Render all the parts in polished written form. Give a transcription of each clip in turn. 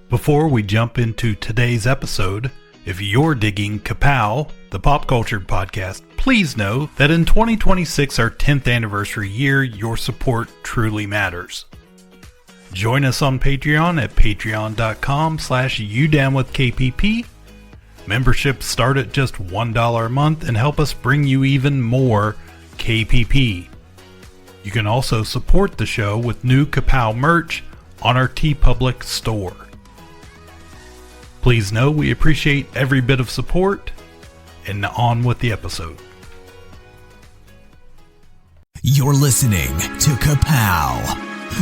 Before we jump into today's episode, if you're digging Ka-Pow, the pop culture podcast, please know that in 2026, our 10th anniversary year, your support truly matters. Join us on Patreon at patreon.com/udownwithkpp. Memberships start at just $1 a month and help us bring you even more KPP. You can also support the show with new Ka-Pow merch on our TeePublic store. Please know we appreciate every bit of support, and on with the episode. You're listening to Ka-Pow,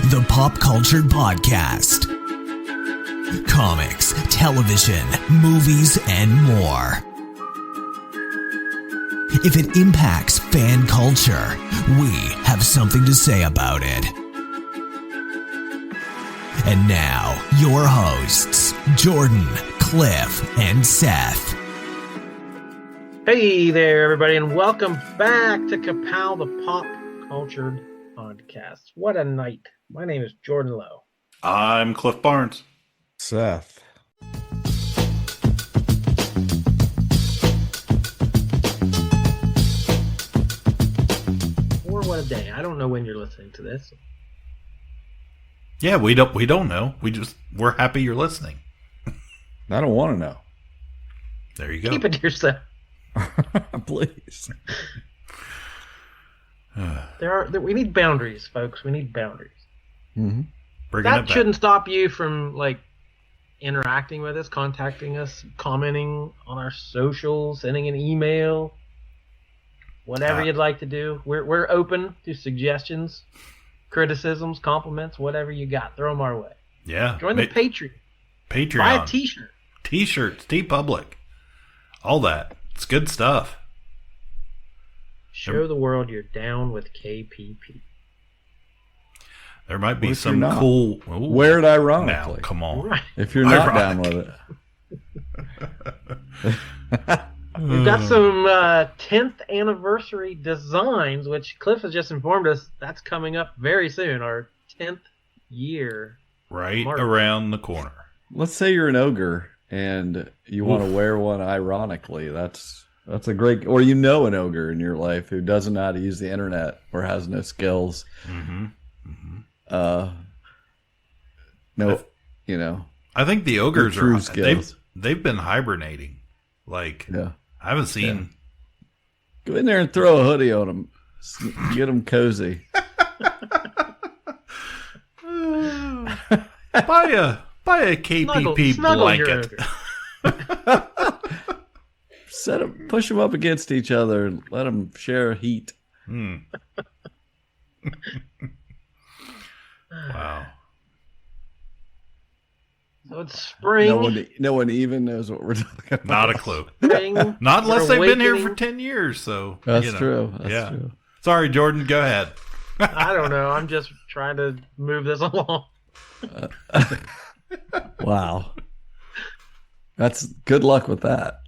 the pop culture podcast. Comics, television, movies, and more. If it impacts fan culture, we have something to say about it. And now, your hosts, Jordan, Cliff, and Seth. Hey there, everybody, and welcome back to Ka-Pow, the pop culture podcast. What a night. My name is Jordan Lowe. I'm Cliff Barnes. Seth. Or what a day. I don't know when you're listening to this. Yeah, we don't know. We're happy you're listening. I don't want to know. There you go. Keep it to yourself. Please. We need boundaries, folks. We need boundaries. Mm-hmm. That shouldn't stop you from interacting with us, contacting us, commenting on our socials, sending an email, whatever you'd like to do. We're open to suggestions, criticisms, compliments, whatever you got. Throw them our way. Yeah. Join the Patreon. Buy a t-shirt. T-shirts, TeePublic. All that. It's good stuff. Show the world you're down with KPP. There might be some cool... Ooh, wear it ironically. Now, come on. Right. If you're not down with it. We've got some 10th anniversary designs, which Cliff has just informed us that's coming up very soon. Our 10th year. Right March. around the corner. Let's say you're an ogre and you want to wear one ironically. That's a great... Or you know an ogre in your life who doesn't know how to use the internet or has no skills. Mm-hmm. I think the ogres are... They've been hibernating. Yeah. I haven't seen... Go in there and throw a hoodie on them. Get them cozy. Buy a KPP blanket. Push them up against each other and let them share heat. Wow. So it's spring. No one even knows what we're talking about. Not a clue. Spring. Not unless they've been here Awakening. for 10 years. So That's true. That's true. Sorry, Jordan. Go ahead. I don't know. I'm just trying to move this along. Wow. That's good luck with that.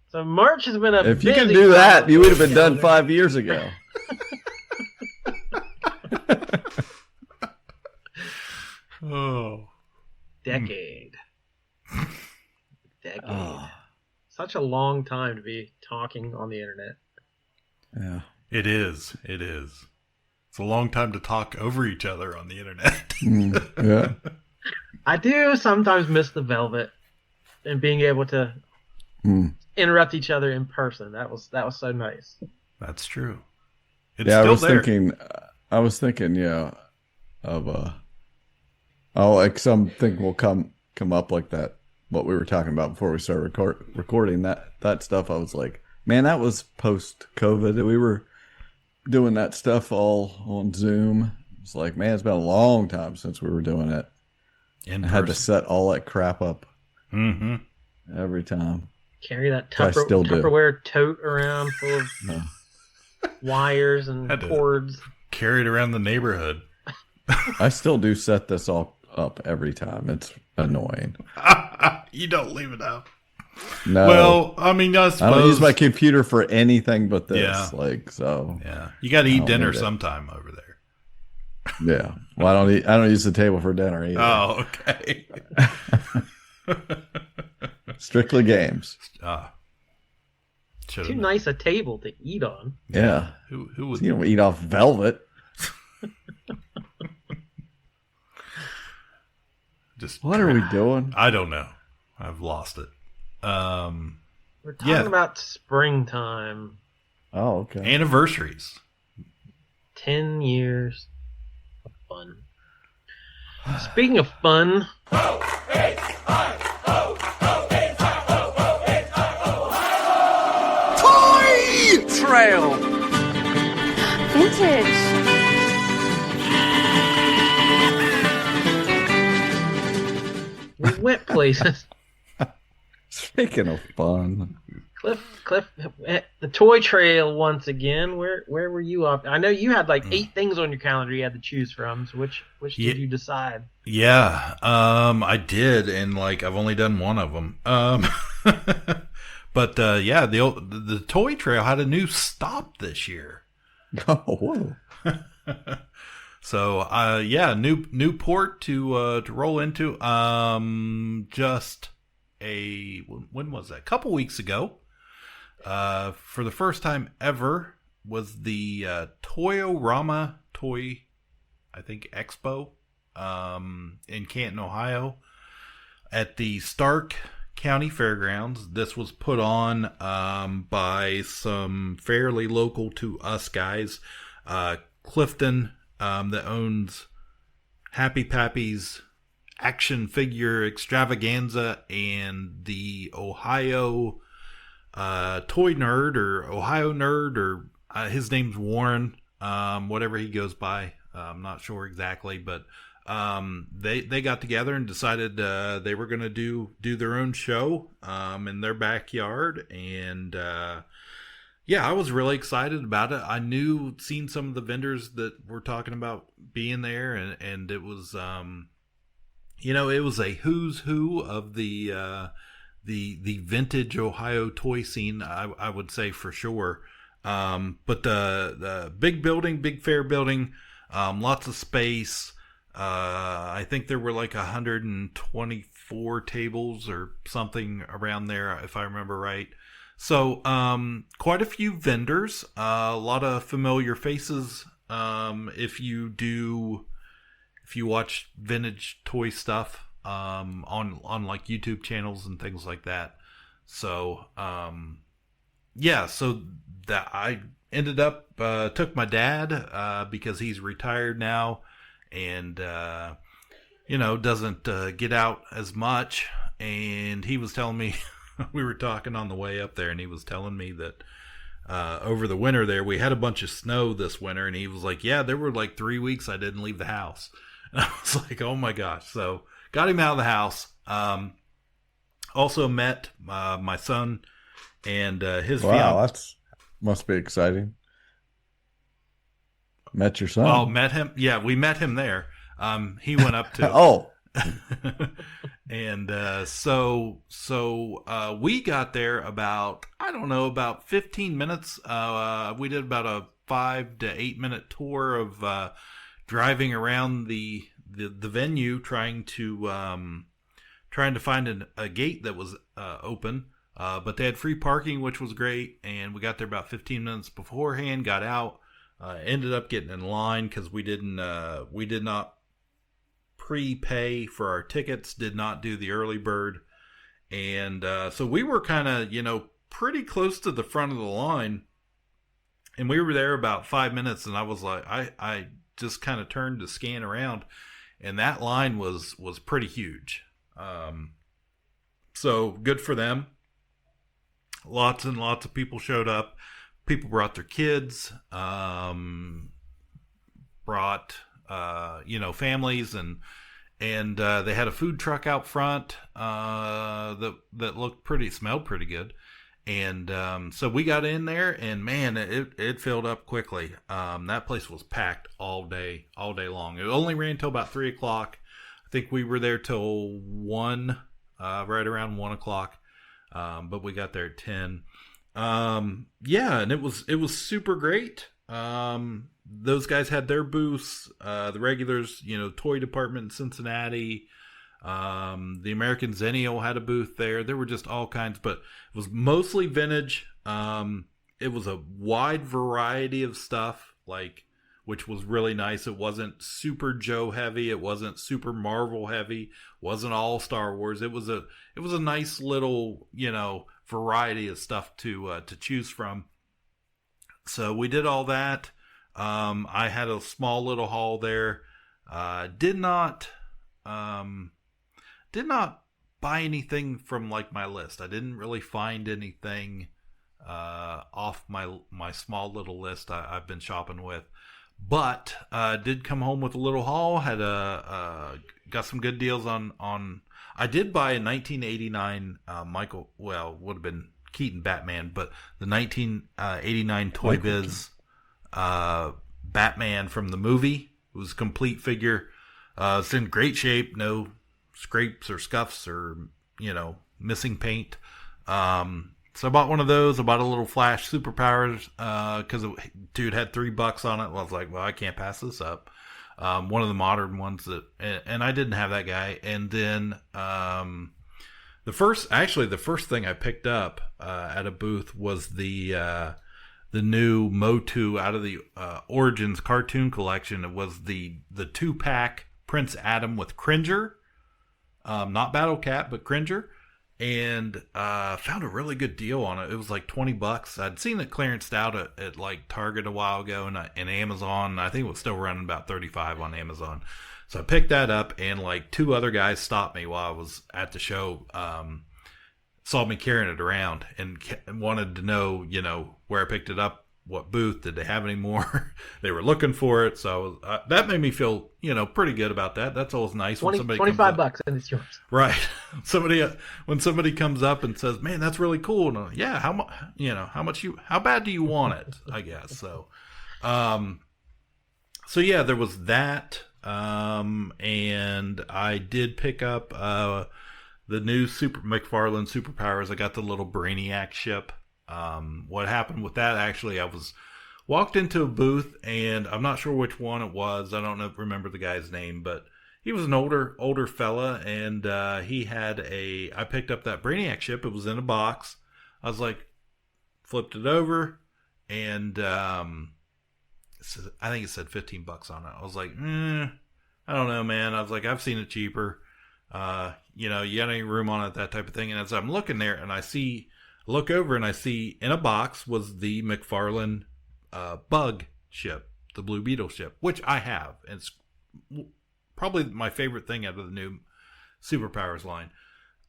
So March has been a If you busy can do that, you would have been done calendar. 5 years ago. Oh. Decade. Oh. Such a long time to be talking on the internet. Yeah. It is. It's a long time to talk over each other on the internet. Yeah. I do sometimes miss the velvet and being able to interrupt each other in person. That was so nice. That's true. It's Yeah, still I was thinking, of something will come up like that. What we were talking about before we started recording that stuff. I was like, man, that was post COVID. We were doing that stuff all on Zoom. It's like, man, it's been a long time since we were doing it. I had to set all that crap up every time. Carry that I still do. Tupperware tote around full of wires and cords. Carry it around the neighborhood. I still do set this all up every time. It's annoying. You don't leave it up. No. Well, I mean, I suppose. I don't use my computer for anything but this. Yeah. Yeah. You got to eat dinner sometime over there. Yeah. Well, I don't use the table for dinner either. Oh, okay. Strictly games. Too nice a table to eat on. Yeah. Who would You don't eat off velvet. just? What are we doing? I don't know. I've lost it. We're talking about springtime. Oh, okay. Anniversaries. 10 years of fun. Speaking of fun. Toy Trail. Vintage. We went places. Speaking of fun. Cliff, the toy trail once again. Where were you off? I know you had like 8 things on your calendar you had to choose from. So which did you decide? Yeah, I did, and like I've only done one of them. But yeah, the toy trail had a new stop this year. Oh, whoa. So yeah, new port to roll into. Just when was that? A couple weeks ago. For the first time ever was the ToyRama Toy, I think, Expo in Canton, Ohio, at the Stark County Fairgrounds. This was put on by some fairly local to us guys. Clifton, that owns Happy Pappy's Action Figure Extravaganza, and the Ohio Toy Nerd, or Ohio Nerd, or his name's Warren, whatever he goes by. I'm not sure exactly, but they got together and decided they were going to do their own show in their backyard, and yeah, I was really excited about it. I seen some of the vendors that were talking about being there, and it was it was a who's who of the vintage Ohio toy scene, I would say, for sure. But the big building, big fair building, lots of space. I think there were like 124 tables or something around there, if I remember right. So quite a few vendors, a lot of familiar faces. If you watch vintage toy stuff on like YouTube channels and things like that. So yeah, so that I ended up took my dad because he's retired now, and doesn't get out as much, and he was telling me we were talking on the way up there, and he was telling me that over the winter there, we had a bunch of snow this winter, and he was like, yeah, there were like 3 weeks I didn't leave the house. And I was like, oh my gosh. So got him out of the house. Also met my son and his Wow, fiance. that's must be exciting. Met your son? Well, met him. Yeah, we met him there. He went up to Oh. And so we got there about 15 minutes. We did about a 5 to 8 minute tour of driving around the venue, trying to find a gate that was open. But they had free parking, which was great, and we got there about 15 minutes beforehand. Got out, ended up getting in line because we did not prepay for our tickets, did not do the early bird, and so we were kind of pretty close to the front of the line, and we were there about 5 minutes, and I was like, I just kind of turned to scan around, and that line was pretty huge. So good for them. Lots and lots of people showed up. People brought their kids, brought families, and they had a food truck out front that smelled pretty good, and so we got in there, and man, it filled up quickly. That place was packed all day long. It only ran till about 3:00. I think we were there till 1, right around 1:00, but we got there at 10. Yeah, and it was super great. Those guys had their booths, the regulars, toy department in Cincinnati, The American Zennial had a booth there. There were just all kinds, but it was mostly vintage. It was a wide variety of stuff, which was really nice. It wasn't super Joe heavy. It wasn't super Marvel heavy. Wasn't all Star Wars. It was a nice little, variety of stuff to choose from. So we did all that. I had a small little haul there. Did not buy anything from my list. I didn't really find anything off my small little list I've been shopping with, but did come home with a little haul. Had got some good deals on. I did buy a 1989 would have been Keaton Batman, but the 1989 Toy Biz Batman from the movie. It was a complete figure. It's in great shape, no scrapes or scuffs or missing paint. So I bought one of those. I bought a little Flash Superpowers because dude had $3 on it. Well, I was like, well, I can't pass this up. One of the modern ones and I didn't have that guy. And then the first thing I picked up at a booth was the new Motu out of the Origins cartoon collection. It was the 2-pack Prince Adam with Cringer, not Battle Cat, but Cringer. And found a really good deal on it. It was like $20. I'd seen it clearanced out at Target a while ago and Amazon. I think it was still running about $35 on Amazon. So I picked that up, and 2 other guys stopped me while I was at the show. Saw me carrying it around and wanted to know, where I picked it up, what booth, did they have any more? They were looking for it, so that made me feel, pretty good about that. That's always nice when somebody $25 and it's yours. Right. When somebody comes up and says, "Man, that's really cool," and yeah, how bad do you want it? I guess so. So yeah, there was that, and I did pick up the new McFarlane Superpowers. I got the little Brainiac ship. What happened with that, actually, I walked into a booth, and I'm not sure which one it was. I don't remember the guy's name, but he was an older fella, and he had I picked up that Brainiac ship. It was in a box. I was like, flipped it over, and I think it said $15 on it. I was like, I don't know, man. I was like, I've seen it cheaper. You got any room on it, that type of thing. And as I'm looking there, and I look over and I see in a box was the McFarlane Bug ship, the Blue Beetle ship, which I have. And it's probably my favorite thing out of the new Superpowers line.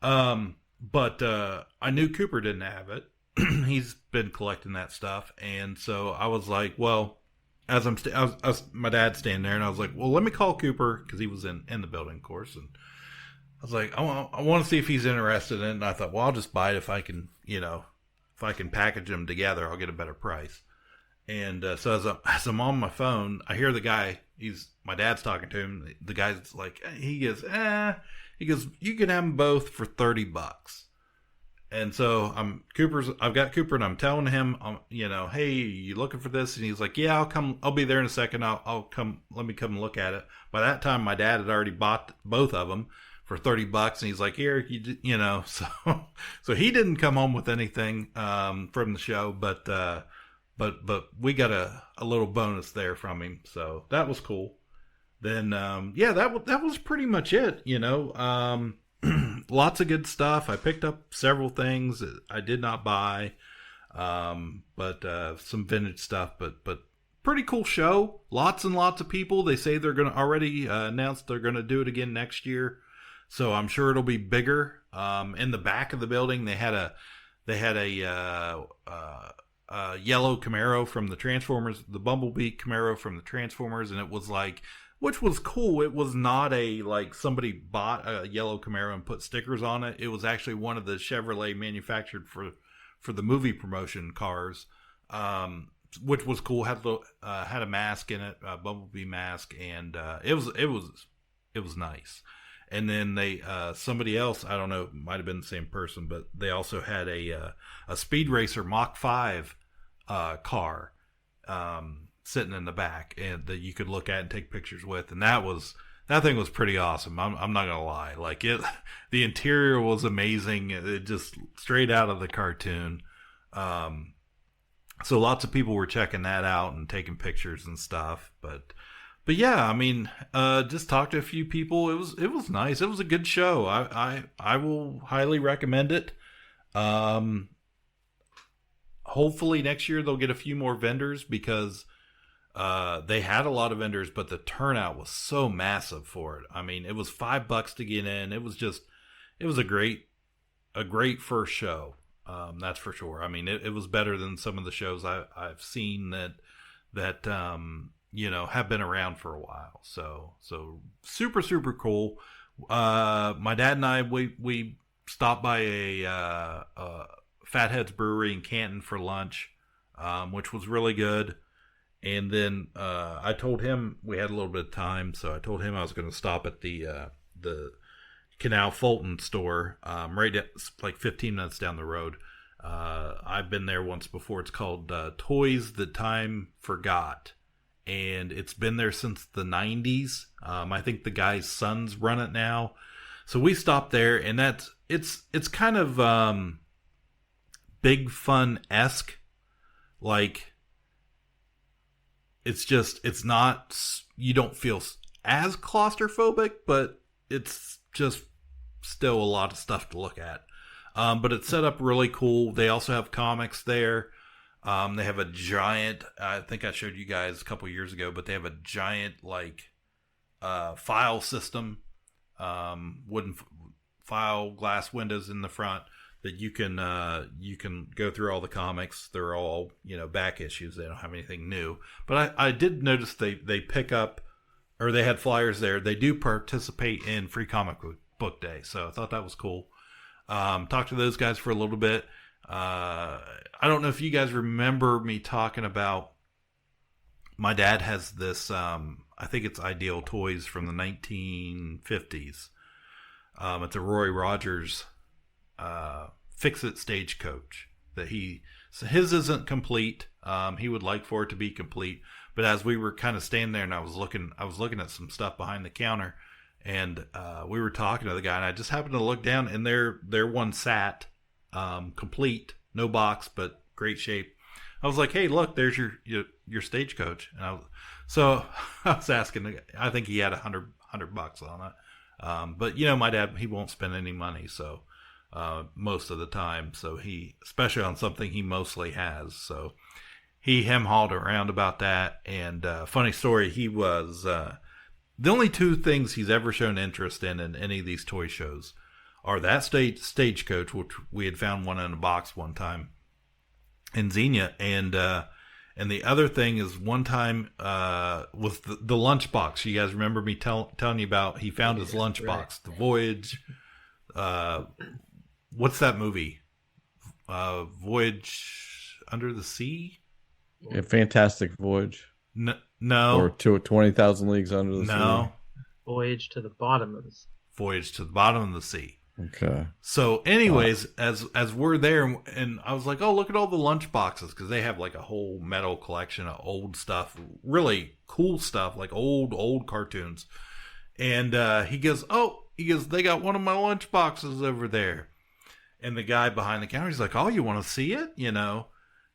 But I knew Cooper didn't have it. He's been collecting that stuff. And so I was like, well, as my dad's standing there, and I was like, well, let me call Cooper, because he was in the building, of course. And I was like, I want to see if he's interested in it. And I thought, well, I'll just buy it if I can, if I can package them together, I'll get a better price. And so as I'm on my phone, I hear the guy. My dad's talking to him. The guy's like, he goes, you can have them both for $30. And so I've got Cooper, and I'm telling him, hey, you looking for this? And he's like, yeah, I'll come. I'll be there in a second. I'll come. Let me come and look at it. By that time, my dad had already bought both of them for $30, and he's like, here, so he didn't come home with anything from the show, but we got a little bonus there from him, so that was cool. Then that was pretty much it. Lots of good stuff. I picked up several things I did not buy, but some vintage stuff, but pretty cool show. Lots and lots of people. They say they're going to already announce they're going to do it again next year. So I'm sure it'll be bigger. In the back of the building, they had a yellow Camaro from the Transformers, the Bumblebee Camaro from the Transformers, and it was which was cool. It was not somebody bought a yellow Camaro and put stickers on it. It was actually one of the Chevrolet manufactured for the movie promotion cars, which was cool. Had a mask in it, a Bumblebee mask, and it was nice. And then they somebody else, I don't know, might have been the same person, but they also had a Speed Racer Mach 5 car sitting in the back, and that you could look at and take pictures with. And that was that thing was pretty awesome. I'm not gonna lie. Like the interior was amazing. It just straight out of the cartoon. So lots of people were checking that out and taking pictures and stuff. But yeah, I mean, just talked to a few people. It was nice. It was a good show. I will highly recommend it. Hopefully next year they'll get a few more vendors because they had a lot of vendors, but the turnout was so massive for it. I mean, it was $5 to get in. It was a great first show. That's for sure. I mean, it was better than some of the shows I've seen that have been around for a while. So super, super cool. My dad and I, we stopped by a Fatheads Brewery in Canton for lunch, which was really good. And then I told him we had a little bit of time, so I told him I was going to stop at the Canal Fulton store, like 15 minutes down the road. I've been there once before. It's called Toys That Time Forgot, and it's been there since the 90s. I think the guy's sons run it now. So we stopped there, and it's kind of Big Fun-esque. Like, it's not, you don't feel as claustrophobic, but it's just still a lot of stuff to look at. But it's set up really cool. They also have comics there. They have a giant, I think I showed you guys a couple years ago, but they have a giant file system, wooden file glass windows in the front that you can go through all the comics. They're all, back issues. They don't have anything new. But I did notice they pick up, or they had flyers there. They do participate in Free Comic Book Day. So I thought that was cool. Talked to those guys for a little bit. I don't know if you guys remember me talking about, my dad has this, I think it's Ideal Toys from the 1950s. It's a Roy Rogers Fix-It stagecoach that his isn't complete. He would like for it to be complete. But as we were kind of standing there and I was looking at some stuff behind the counter, and we were talking to the guy, and I just happened to look down, and their one sat complete, no box, but great shape. I was like, "Hey, look, there's your stagecoach." And I was asking. I think he had $100 on it. But my dad, he won't spend any money, so most of the time. So especially on something he mostly has. So he hem-hawed around about that. And funny story, he was the only two things he's ever shown interest in any of these toy shows are that stagecoach, which we had found one in a box one time in Xenia, and the other thing is one time was the lunchbox. You guys remember me telling you about? He found his lunchbox, right. The Voyage. What's that movie? Voyage Under the Sea? Yeah, Fantastic Voyage. No. Or 20,000 Leagues Under the Sea. No. Voyage to the Bottom of the Sea. Voyage to the Bottom of the Sea. Okay. So anyways, as we're there, and I was like, oh, look at all the lunch boxes, because they have like a whole metal collection of old stuff, really cool stuff, like old cartoons. And he goes, they got one of my lunch boxes over there. And the guy behind the counter, he's like, oh, you want to see it?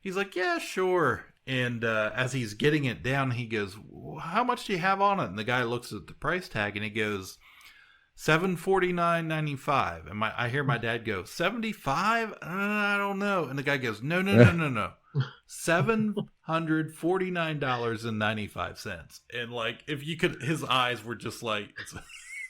He's like, yeah, sure. And as he's getting it down, he goes, how much do you have on it? And the guy looks at the price tag and he goes, $749.95. And I hear my dad go, 75? I don't know. And the guy goes, no. $749.95. And like, if you could, his eyes were just like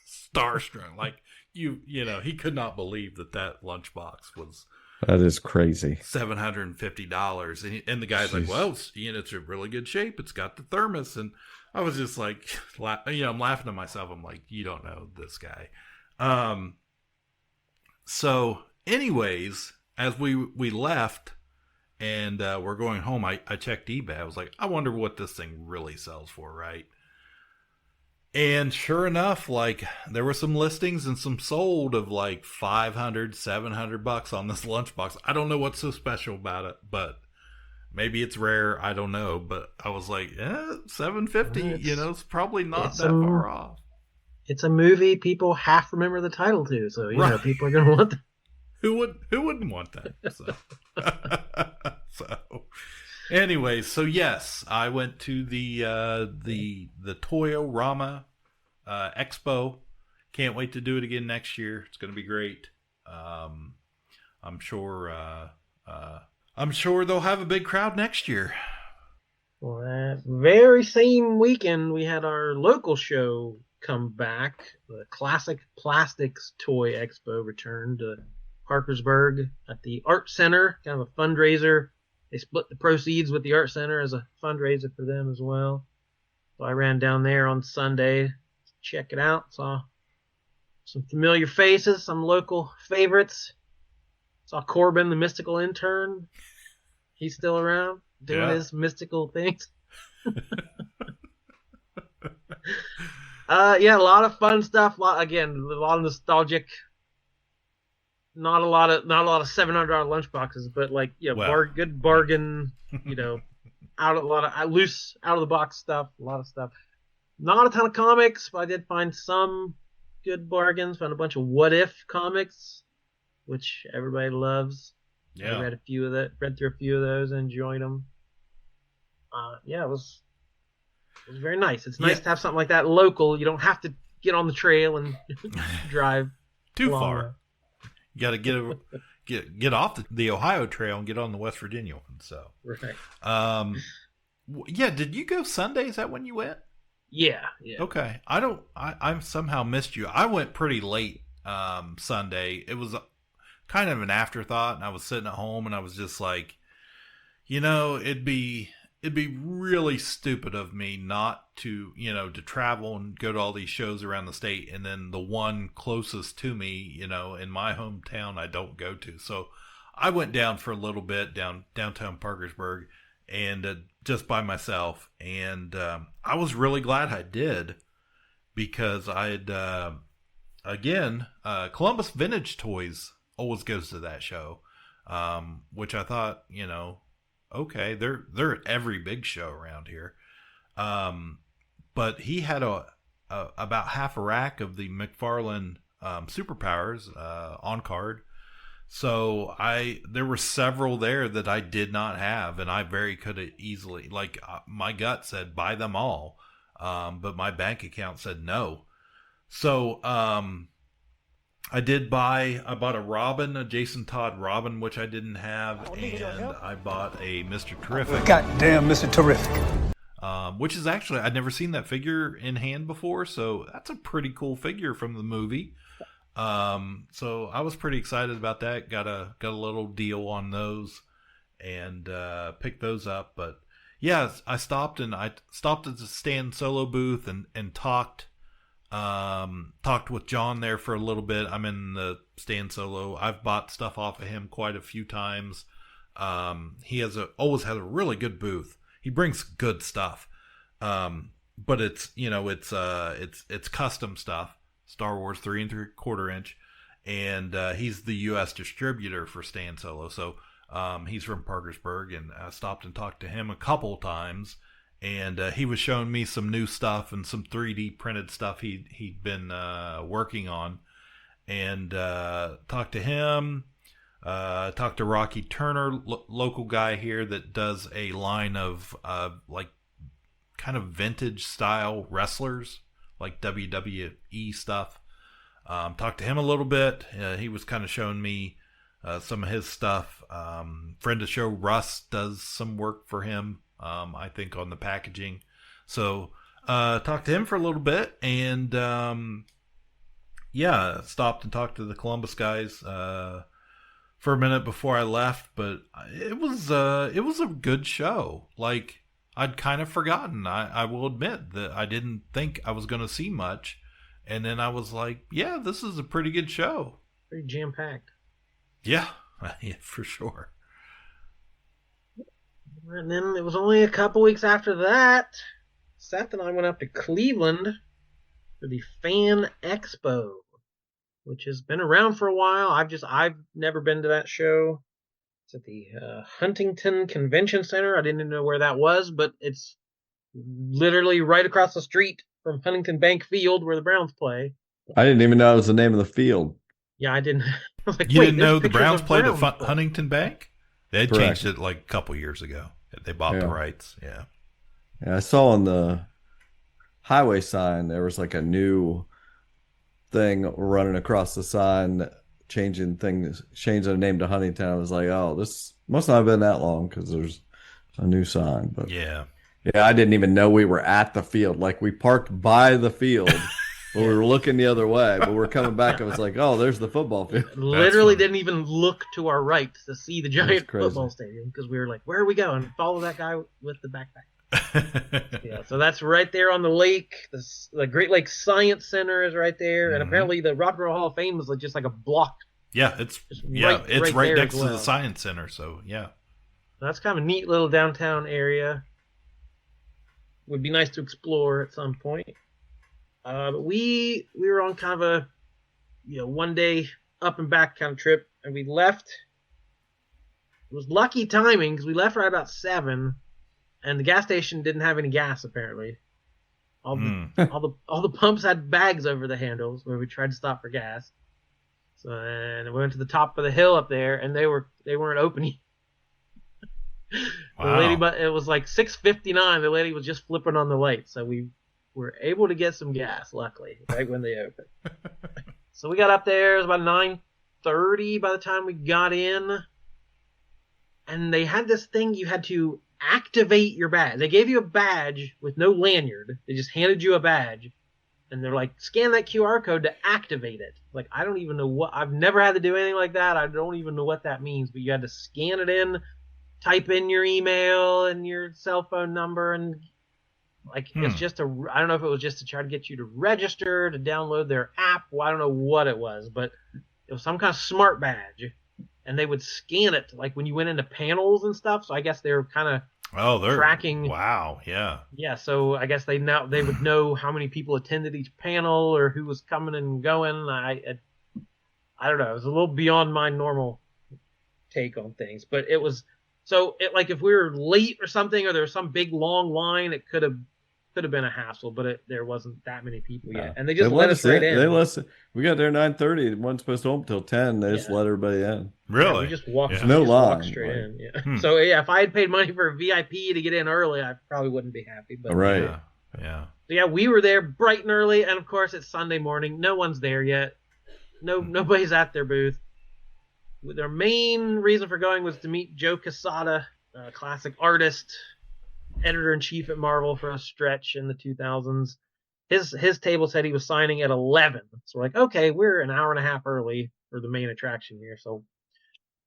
starstruck. Like he could not believe that lunchbox was. That is crazy. $750. And the guy's like, well, it's in really good shape. It's got the thermos. And I was just like, I'm laughing to myself. I'm like, you don't know this guy. So anyways, as we left and we're going home, I checked eBay. I was like, I wonder what this thing really sells for, right? And sure enough, like there were some listings and some sold of like $500, $700 on this lunchbox. I don't know what's so special about it, but maybe it's rare. I don't know. But I was like, $750. It's probably not that far off. it's a movie people half remember the title to, so you know people are going to want that. Who wouldn't want that? So, so anyway, so yes, I went to the ToyRama Expo. Can't wait to do it again next year. It's going to be great. I'm sure they'll have a big crowd next year. Well, that very same weekend, we had our local show come back. The Classic Plastics Toy Expo returned to Parkersburg at the Art Center, kind of a fundraiser. They split the proceeds with the Art Center as a fundraiser for them as well. So I ran down there on Sunday to check it out. Saw some familiar faces, some local favorites. Saw Corbin, the mystical intern. He's still around doing his mystical things. A lot of fun stuff. A lot of nostalgic. Not a lot of $700 lunchboxes, but good bargain. A lot of loose out of the box stuff. A lot of stuff. Not a ton of comics, but I did find some good bargains. Found a bunch of What If comics, which everybody loves. Yeah, I read through a few of those, and enjoyed them. It was very nice. It's nice to have something like that local. You don't have to get on the trail and drive too far. You got to get off the Ohio Trail and get on the West Virginia one. So right. Did you go Sunday? Is that when you went? Yeah. Okay. I somehow missed you. I went pretty late Sunday. It was kind of an afterthought, and I was sitting at home, and I was just like, it'd be really stupid of me not to, to travel and go to all these shows around the state, and then the one closest to me, in my hometown, I don't go to. So I went down for a little bit downtown Parkersburg, and just by myself, and I was really glad I did, because I had Columbus Vintage Toys always goes to that show, which I thought, okay, they're at every big show around here. But he had about half a rack of the McFarlane Superpowers on card. So there were several there that I did not have, and I very could have easily, my gut said buy them all, but my bank account said no. So I bought a Jason Todd Robin, which I didn't have, and I bought a Mr. Terrific. Goddamn, Mr. Terrific. Which is actually, I'd never seen that figure in hand before, so that's a pretty cool figure from the movie. So I was pretty excited about that. Got a little deal on those, and picked those up. But yeah, I stopped at the Stan Solo booth and talked with John there for a little bit. I'm in the Stan Solo. I've bought stuff off of him quite a few times. He always has a really good booth. He brings good stuff. But it's custom stuff. Star Wars 3 3/4 inch, and he's the U.S. distributor for Stan Solo. So he's from Parkersburg, and I stopped and talked to him a couple times. And he was showing me some new stuff and some 3D printed stuff he'd been working on. And talked to him. Talked to Rocky Turner, local guy here that does a line of kind of vintage style wrestlers, like WWE stuff. Talked to him a little bit. He was kind of showing me some of his stuff. Friend of the show, Russ, does some work for him. I think on the packaging. So talked to him for a little bit, and stopped and talked to the Columbus guys for a minute before I left. But it was a good show. Like, I'd kind of forgotten. I will admit that I didn't think I was going to see much, and then I was like, yeah, this is a pretty good show. Pretty jam packed. Yeah, for sure. And then it was only a couple weeks after that, Seth and I went up to Cleveland for the Fan Expo, which has been around for a while. I've never been to that show. It's at the Huntington Convention Center. I didn't even know where that was, but it's literally right across the street from Huntington Bank Field where the Browns play. I didn't even know it was the name of the field. Yeah, I didn't. I was like, You wait, didn't there's know the pictures Browns of played at Browns play. Huntington Bank? They had Correct. changed it like a couple years ago. They bought the rights. Yeah. Yeah, I saw on the highway sign there was like a new thing running across the sign, changing the name to Huntington. I was like, oh, this must not have been that long because there's a new sign. But Yeah. yeah, I didn't even know we were at the field. Like we parked by the field. But we were looking the other way, but we're coming back. I was like, "Oh, there's the football field." Literally didn't even look to our right to see the giant football stadium because we were like, "Where are we going?" Follow that guy with the backpack. Yeah, so that's right there on the lake. The Great Lakes Science Center is right there, and apparently the Rock and Roll Hall of Fame is just like a block. Yeah, it's right next to the Science Center. So yeah, that's kind of a neat little downtown area. Would be nice to explore at some point. But we were on kind of a 1 day up and back kind of trip, and we left. It was lucky timing because we left right about 7, and the gas station didn't have any gas apparently. All the pumps had bags over the handles where we tried to stop for gas. So and we went to the top of the hill up there, and they weren't open yet. Wow. The lady, it was like 6:59. The lady was just flipping on the light, so we were able to get some gas, luckily, right when they opened. So we got up there. It was about 9:30 by the time we got in. And they had this thing you had to activate your badge. They gave you a badge with no lanyard. They just handed you a badge. And they're like, scan that QR code to activate it. Like, I don't even know I've never had to do anything like that. I don't even know what that means. But you had to scan it in, type in your email and your cell phone number, and it's just I don't know if it was just to try to get you to register, to download their app. Well, I don't know what it was, but it was some kind of smart badge, and they would scan it like when you went into panels and stuff. So I guess they were kind of they're tracking. Wow, yeah. Yeah, so I guess they would know how many people attended each panel or who was coming and going. I don't know. It was a little beyond my normal take on things, but it was. So if we were late or something, or there was some big long line, it could have been a hassle, but there wasn't that many people yet, and they just let us right in. We got there 9:30. It wasn't supposed to open till 10. They just let everybody in. Really? Yeah, we just walked. No line. Walked straight in. Yeah. So yeah, if I had paid money for a VIP to get in early, I probably wouldn't be happy. But right. Yeah. So yeah, we were there bright and early, and of course it's Sunday morning. No one's there yet. Nobody's at their booth. Their main reason for going was to meet Joe Quesada, a classic artist, editor-in-chief at Marvel for a stretch in the 2000s. His table said he was signing at 11. So we're like, okay, we're an hour and a half early for the main attraction here. So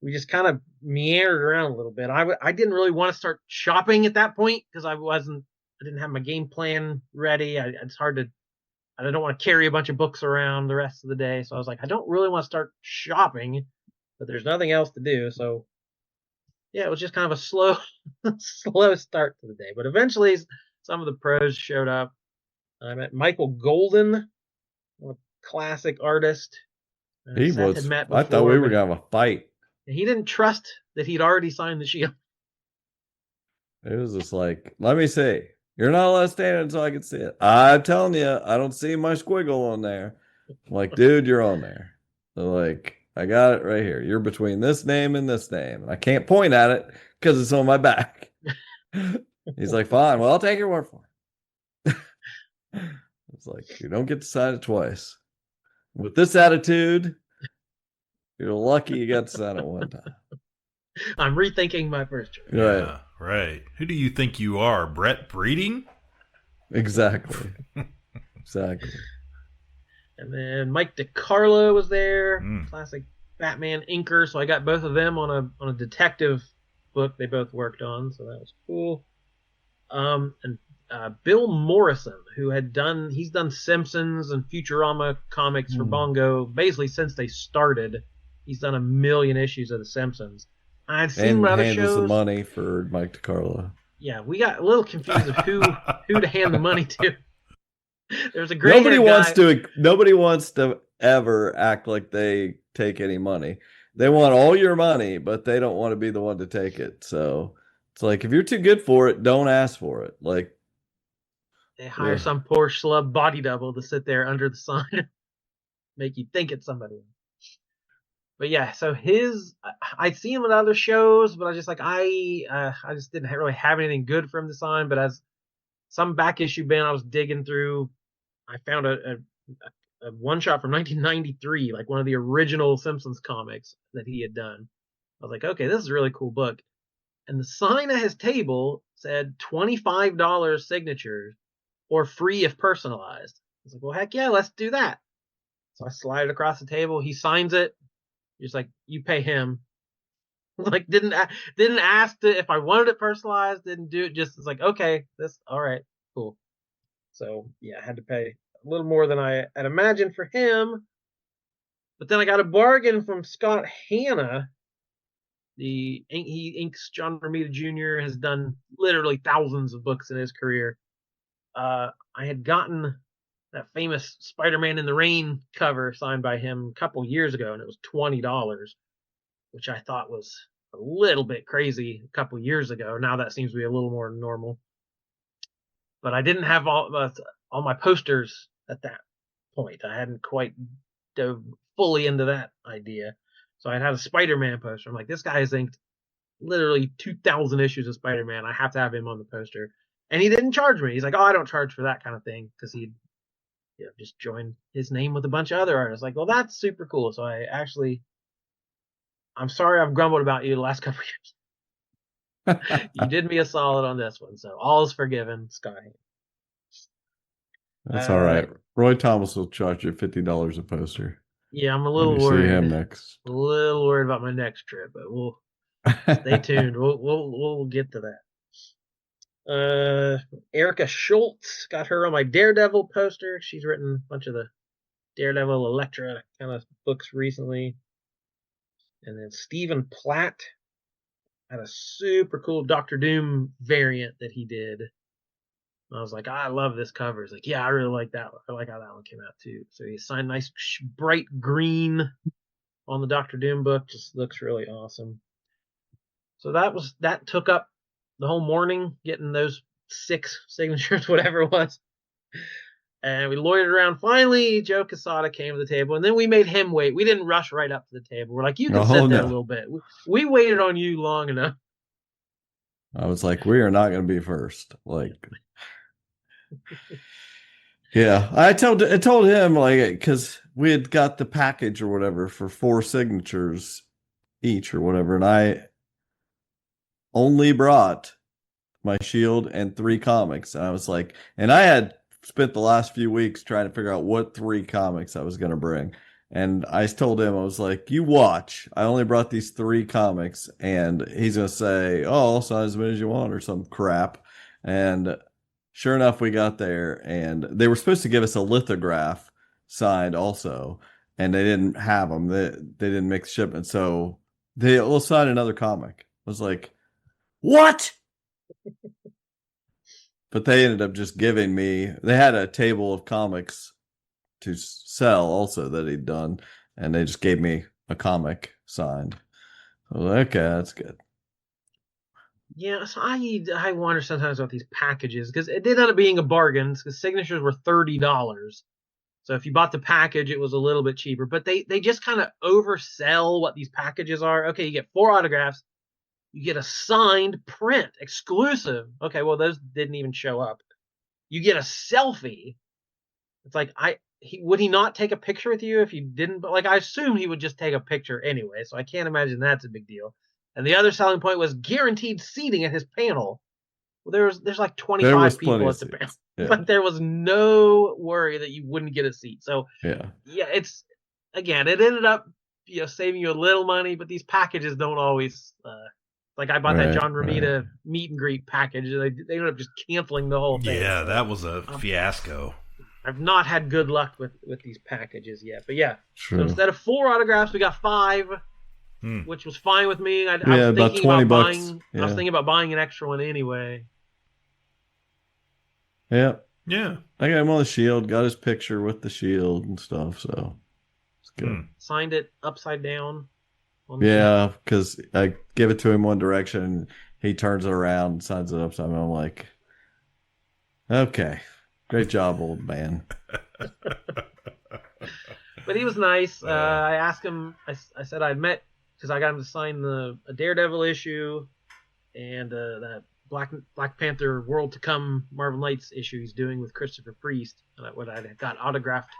we just kind of meandered around a little bit. I didn't really want to start shopping at that point because I didn't have my game plan ready. It's hard to, I don't want to carry a bunch of books around the rest of the day. So I was like, I don't really want to start shopping, but there's nothing else to do. So yeah, it was just kind of a slow start to the day. But eventually some of the pros showed up. I met Michael Golden, a classic artist. He was. I thought we were going to have a fight. He didn't trust that he'd already signed the shield. It was just like, let me see. You're not allowed to stand until I can see it. I'm telling you, I don't see my squiggle on there. I'm like, dude, you're on there. They're like, I got it right here. You're between this name and this name. And I can't point at it because it's on my back. He's like, fine. Well, I'll take your word for it. It's like, you don't get to sign it twice. With this attitude, you're lucky you got to sign it one time. I'm rethinking my first choice. Right. Yeah, right. Who do you think you are, Brett Breeding? Exactly. Exactly. And then Mike DiCarlo was there, classic Batman inker. So I got both of them on a detective book they both worked on, so that was cool. And Bill Morrison, he's done Simpsons and Futurama comics for Bongo basically since they started. He's done 1 million issues of The Simpsons. I've seen other shows. And hands the money for Mike DiCarlo. Yeah, we got a little confused of who to hand the money to. There's a great Nobody wants to ever act like they take any money. They want all your money, but they don't want to be the one to take it. So it's like, if you're too good for it, don't ask for it. Like, They hire Ugh. some poor schlub body double to sit there under the sign, make you think it's somebody. But yeah, so I'd seen him at other shows, but I was just like, I just didn't really have anything good for him to sign. But as some back issue bin I was digging through, I found a one shot from 1993, like one of the original Simpsons comics that he had done. I was like, okay, this is a really cool book. And the sign at his table said $25 signatures or free if personalized. I was like, well, heck yeah, let's do that. So I slide it across the table. He signs it. He's like, you pay him. Like, didn't ask if I wanted it personalized. Didn't do it. Just it's like, okay, this all right, cool. So yeah, I had to pay a little more than I had imagined for him. But then I got a bargain from Scott Hanna. He inks John Romita Jr. has done literally thousands of books in his career. I had gotten that famous Spider-Man in the Rain cover signed by him a couple years ago, and it was $20, which I thought was a little bit crazy a couple years ago. Now that seems to be a little more normal. But I didn't have all my posters at that point. I hadn't quite dove fully into that idea. So I had a Spider-Man poster. I'm like, this guy has inked literally 2,000 issues of Spider-Man. I have to have him on the poster. And he didn't charge me. He's like, oh, I don't charge for that kind of thing, because he'd just joined his name with a bunch of other artists. Like, well, that's super cool. So I'm sorry I've grumbled about you the last couple of years. You did me a solid on this one. So all is forgiven, Scott. That's all right. Roy Thomas will charge you $50 a poster. Yeah, I'm a little when you worried. See him next. A little worried about my next trip, but we'll stay tuned. We'll get to that. Erica Schultz, got her on my Daredevil poster. She's written a bunch of the Daredevil, Elektra kind of books recently. And then Stephen Platt had a super cool Doctor Doom variant that he did. I was like, I love this cover. He's like, yeah, I really like that one. I like how that one came out too. So he signed nice bright green on the Doctor Doom book. Just looks really awesome. So that took up the whole morning, getting those 6 signatures, whatever it was. And we loitered around. Finally, Joe Quesada came to the table, and then we made him wait. We didn't rush right up to the table. We're like, you can sit there a little bit. We waited on you long enough. I was like, we are not going to be first. Like, yeah, I told him, like, because we had got the package or whatever for 4 signatures each or whatever, and I only brought my Shield and 3 comics, and I was like, and I had spent the last few weeks trying to figure out what 3 comics I was going to bring, and I told him, I was like, you watch, I only brought these 3 comics, and he's going to say, oh, I'll sign as many as you want or some crap. And sure enough, we got there, and they were supposed to give us a lithograph signed also, and they didn't have them. They didn't make the shipment, so they'll sign another comic. I was like, what? But they ended up just giving me, they had a table of comics to sell also that he'd done, and they just gave me a comic signed. I was like, okay, that's good. Yeah, so I wonder sometimes about these packages, because it did end up being a bargain, because signatures were $30. So if you bought the package, it was a little bit cheaper. But they just kind of oversell what these packages are. Okay, you get 4 autographs. You get a signed print, exclusive. Okay, well, those didn't even show up. You get a selfie. It's like, would he not take a picture with you if you didn't? But like, I assume he would just take a picture anyway, so I can't imagine that's a big deal. And the other selling point was guaranteed seating at his panel. Well, there's like 25 people at the panel, yeah. But there was no worry that you wouldn't get a seat. So yeah, it's, again, it ended up saving you a little money, but these packages don't always. Like I bought that John Romita meet and greet package. They ended up just canceling the whole thing. Yeah, that was a fiasco. I've not had good luck with these packages yet. But yeah, so instead of 4 autographs, we got 5, which was fine with me. I was thinking about buying. Yeah. I was thinking about buying an extra one anyway. Yeah. Yeah. I got him on the Shield. Got his picture with the Shield and stuff. So it's good. Signed it upside down. Yeah, because I give it to him one direction, he turns it around and signs it upside down. I'm like, okay, Great job, old man. But he was nice. I asked him. I said I'd met because I got him to sign a Daredevil issue and that Black Panther World to Come Marvel Knights issue he's doing with Christopher Priest. What I got autographed.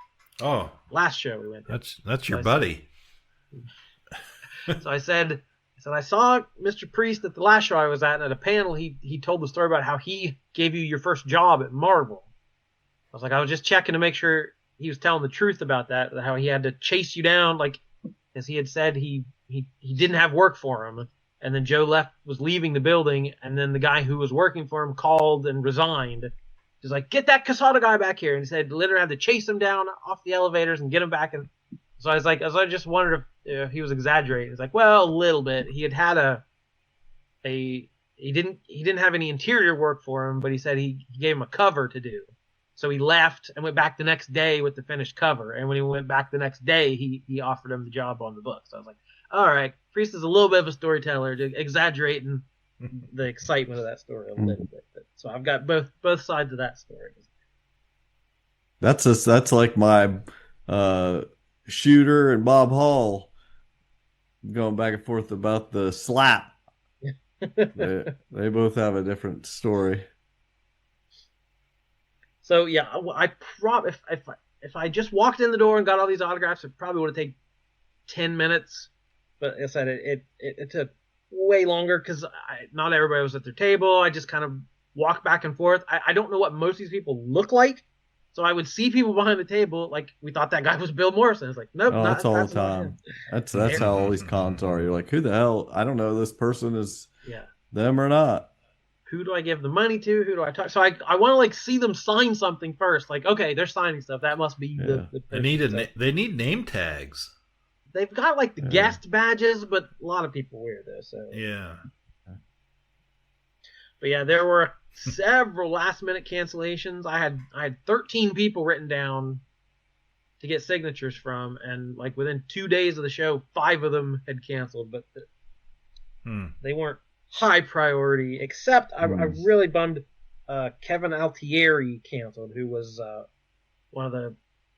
Oh, last show we went to. That's your buddy. So I said I saw Mr. Priest at the last show I was at, and at a panel he told the story about how he gave you your first job at Marvel. I was like, I was just checking to make sure he was telling the truth about that, how he had to chase you down, like as he had said he didn't have work for him, and then Joe was leaving the building, and then the guy who was working for him called and resigned. He's like, get that Casada guy back here, and he said literally had to chase him down off the elevators and get him back. And so I just wondered if he was exaggerating. He's like, well, a little bit. He had he didn't have any interior work for him, but he said he gave him a cover to do. So he left and went back the next day with the finished cover. And when he went back the next day, he offered him the job on the book. So I was like, all right, Priest is a little bit of a storyteller, exaggerating the excitement of that story a little bit. So I've got both sides of that story. That's like my Shooter and Bob Hall going back and forth about the slap. they both have a different story. So yeah, if I just walked in the door and got all these autographs, it probably would have taken 10 minutes. But as I said, it took way longer because not everybody was at their table. I just kind of walked back and forth. I don't know what most of these people look like, so I would see people behind the table like we thought that guy was Bill Morrison. It's like, nope, that's all the time. That's how all these cons are. You're like, who the hell? I don't know. This person is them or not. Who do I give the money to? Who do I talk? So I want to like see them sign something first. Like, okay, they're signing stuff. That must be the they need name tags. They've got like the guest badges, but a lot of people wear those. So yeah. But yeah, there were several last minute cancellations. I had 13 people written down to get signatures from, and like within 2 days of the show, 5 of them had canceled, but they weren't high priority. Except I really bummed Kevin Altieri canceled, who was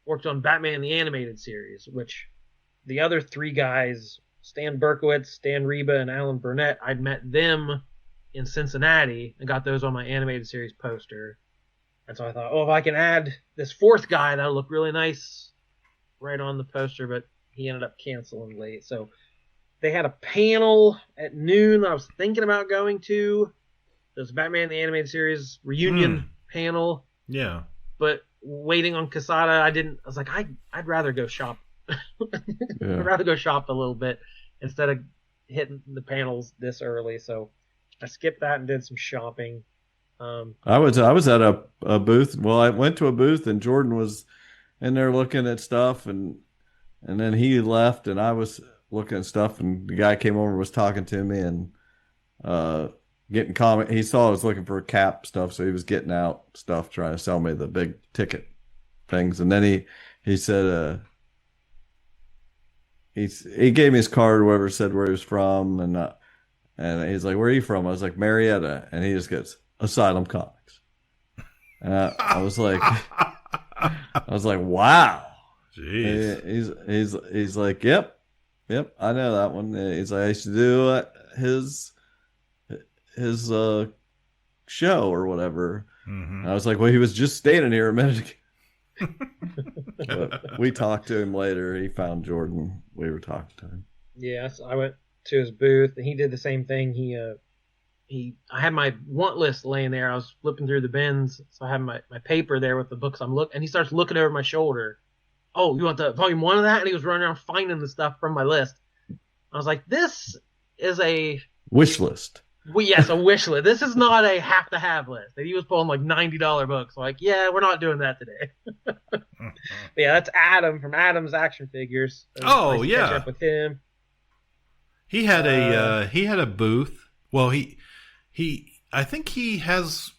worked on Batman the Animated Series, which the other 3 guys, Stan Berkowitz, Stan Reba, and Alan Burnett, I'd met them in Cincinnati and got those on my animated series poster. And so I thought, if I can add this 4th guy, that'll look really nice right on the poster, but he ended up canceling late. So they had a panel at noon that I was thinking about going to. There's Batman the Animated Series reunion panel. Yeah. But waiting on Casada, I was like, I'd rather go shop. I'd rather go shop a little bit instead of hitting the panels this early. So I skipped that and did some shopping. I was at a booth. Well, I went to a booth and Jordan was in there looking at stuff, and then he left and I was looking at stuff, and the guy came over and was talking to me and getting comment. He saw I was looking for cap stuff, so he was getting out stuff trying to sell me the big ticket things. And then he said he gave me his card, whoever said where he was from, and he's like, "Where are you from?" I was like, "Marietta," and he just gets Asylum Comics. And I was like, "Wow." Jeez. He's like, "Yep, I know that one." He's like, "I used to do his show or whatever." Mm-hmm. And I was like, "Well, he was just standing here a minute ago." But we talked to him later. He found Jordan. We were talking to him. Yes, I went to his booth and he did the same thing. I had my want list laying there. I was flipping through the bins, so I had my paper there with the books I'm looking, and he starts looking over my shoulder. "Oh, you want the volume 1 of that?" And he was running around finding the stuff from my list. I was like, "This is a wish list." Well, yes, a wish list. This is not a have to have list. And he was pulling like $90 books. So like, yeah, we're not doing that today. But yeah, that's Adam from Adam's Action Figures. Oh, nice yeah. to catch up with him. He had a booth. Well, I think he has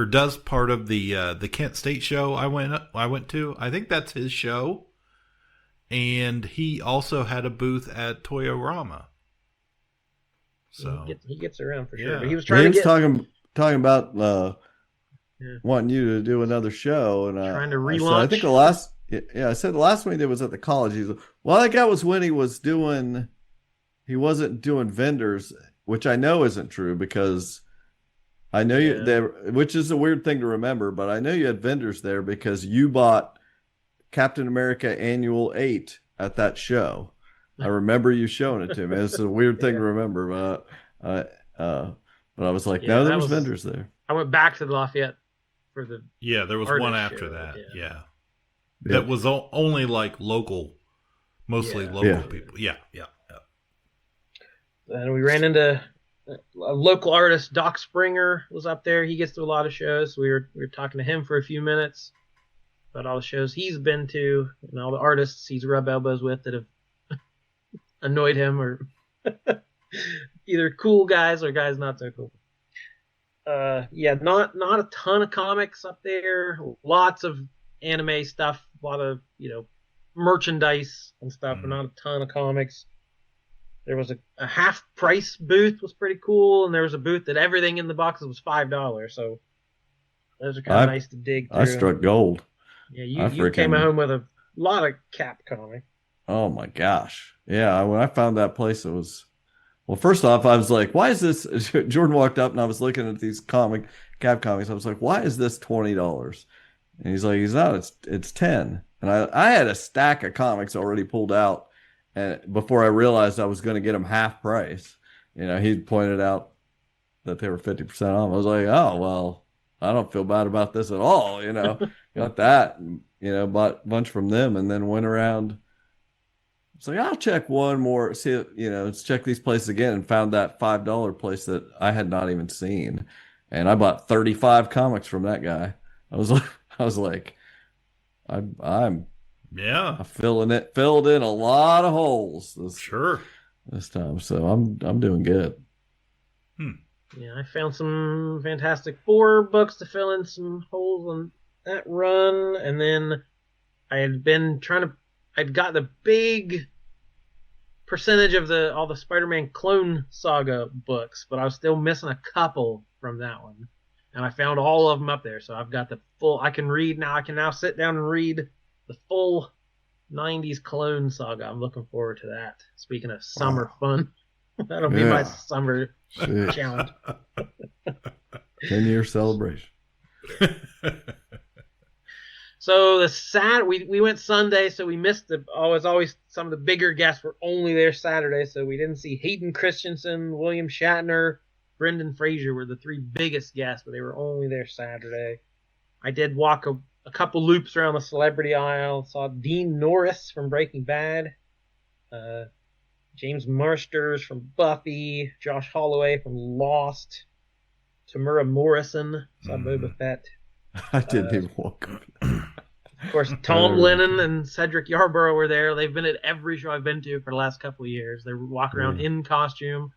does part of the Kent State show I went to. I think that's his show. And he also had a booth at ToyRama. So he gets around for sure. Yeah. But he was trying to get talking about wanting you to do another show, and Trying to I said, relaunch. I think the last, I said the last one he did was at the college. He's like, well, I think that was when he wasn't doing vendors, which I know isn't true because I know you there, which is a weird thing to remember, but I know you had vendors there because you bought Captain America Annual 8 at that show. I remember you showing it to me. It's a weird thing to remember, but I was like, no, there was vendors there. I went back to the Lafayette for the there was one after show. that. Yeah. That was only like local, mostly local people. Yeah. And we ran into a local artist, Doc Springer, was up there. He gets to a lot of shows. We were talking to him for a few minutes about all the shows he's been to and all the artists he's rubbed elbows with that have annoyed him, or either cool guys or guys not so cool. Not a ton of comics up there. Lots of anime stuff, a lot of merchandise and stuff, but not a ton of comics. There was a half price booth, was pretty cool, and there was a booth that everything in the boxes was $5. So those are kind of nice to dig through. I struck gold. Yeah, you came home with a lot of Cap comics. Oh my gosh. Yeah, when I found that place, it was, well, first off, I was like, why is this? Jordan walked up and I was looking at these Cap comics. I was like, why is this $20? And he's like, he's not, it's 10. And I had a stack of comics already pulled out, and before I realized I was going to get them half price. He pointed out that they were 50% off. I was like, oh, well, I don't feel bad about this at all. Got that, and, bought a bunch from them, and then went around. It's like, I'll check one more, see, let's check these places again, and found that $5 place that I had not even seen. And I bought 35 comics from that guy. I was like, I'm filled in a lot of holes this time. So I'm doing good. Yeah, I found some Fantastic Four books to fill in some holes on that run, and then I'd got the big percentage of all the Spider-Man Clone Saga books, but I was still missing a couple from that one. And I found all of them up there, so I've got the full. I can now sit down and read the full 90s Clone Saga. I'm looking forward to that. Speaking of summer fun, that'll be my summer challenge. 10-year celebration. So we went Sunday, so we missed always some of the bigger guests were only there Saturday, so we didn't see Hayden Christensen, William Shatner, Brendan Fraser were the three biggest guests, but they were only there Saturday. I did walk a couple loops around the celebrity aisle, saw Dean Norris from Breaking Bad, James Marsters from Buffy, Josh Holloway from Lost, Tamura Morrison, saw Boba Fett. I didn't even walk up. Of course, Tom Lennon and Cedric Yarborough were there. They've been at every show I've been to for the last couple of years. They walk around in costume.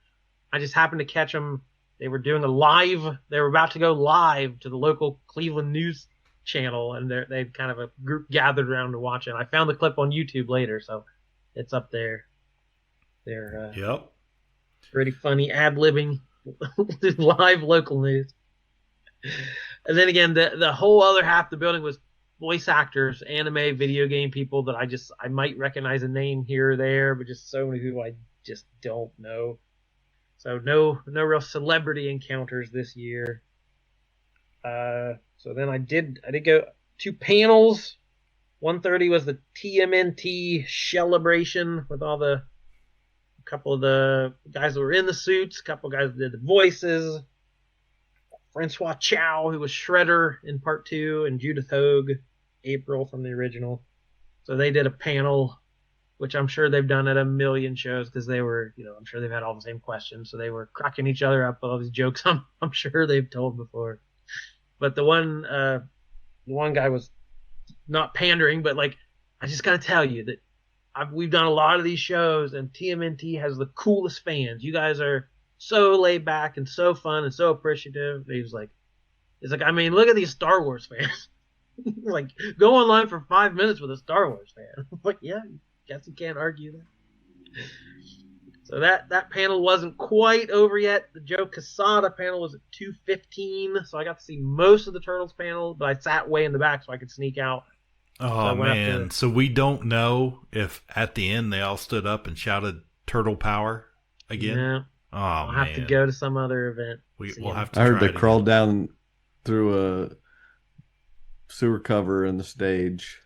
I just happened to catch them. They were doing they were about to go live to the local Cleveland news channel, and they kind of a group gathered around to watch it. I found the clip on YouTube later, so it's up there. They're pretty funny ad-libbing live local news. And then again, the whole other half of the building was voice actors, anime, video game people that I might recognize a name here or there, but just so many people I just don't know. So no real celebrity encounters this year. So then I did go 2 panels. 1:30 was the TMNT celebration with a couple of the guys that were in the suits, a couple of guys that did the voices. Francois Chow, who was Shredder in part 2, and Judith Hogue, April from the original. So they did a panel, which I'm sure they've done at a million shows because they were, I'm sure they've had all the same questions. So they were cracking each other up with all these jokes I'm sure they've told before. But the one guy was not pandering, but I just got to tell you that we've done a lot of these shows, and TMNT has the coolest fans. You guys are so laid back and so fun and so appreciative. He was like, I mean, look at these Star Wars fans. Go online for 5 minutes with a Star Wars fan. Yeah, guess you can't argue that. So that panel wasn't quite over yet. The Joe Quesada panel was at 2:15, so I got to see most of the Turtles panel, but I sat way in the back so I could sneak out. Oh, man. So we don't know if at the end they all stood up and shouted Turtle Power again? Yeah. Oh, I'll man. have to go to some other event. We'll have to I heard try they crawled down through a sewer cover in the stage.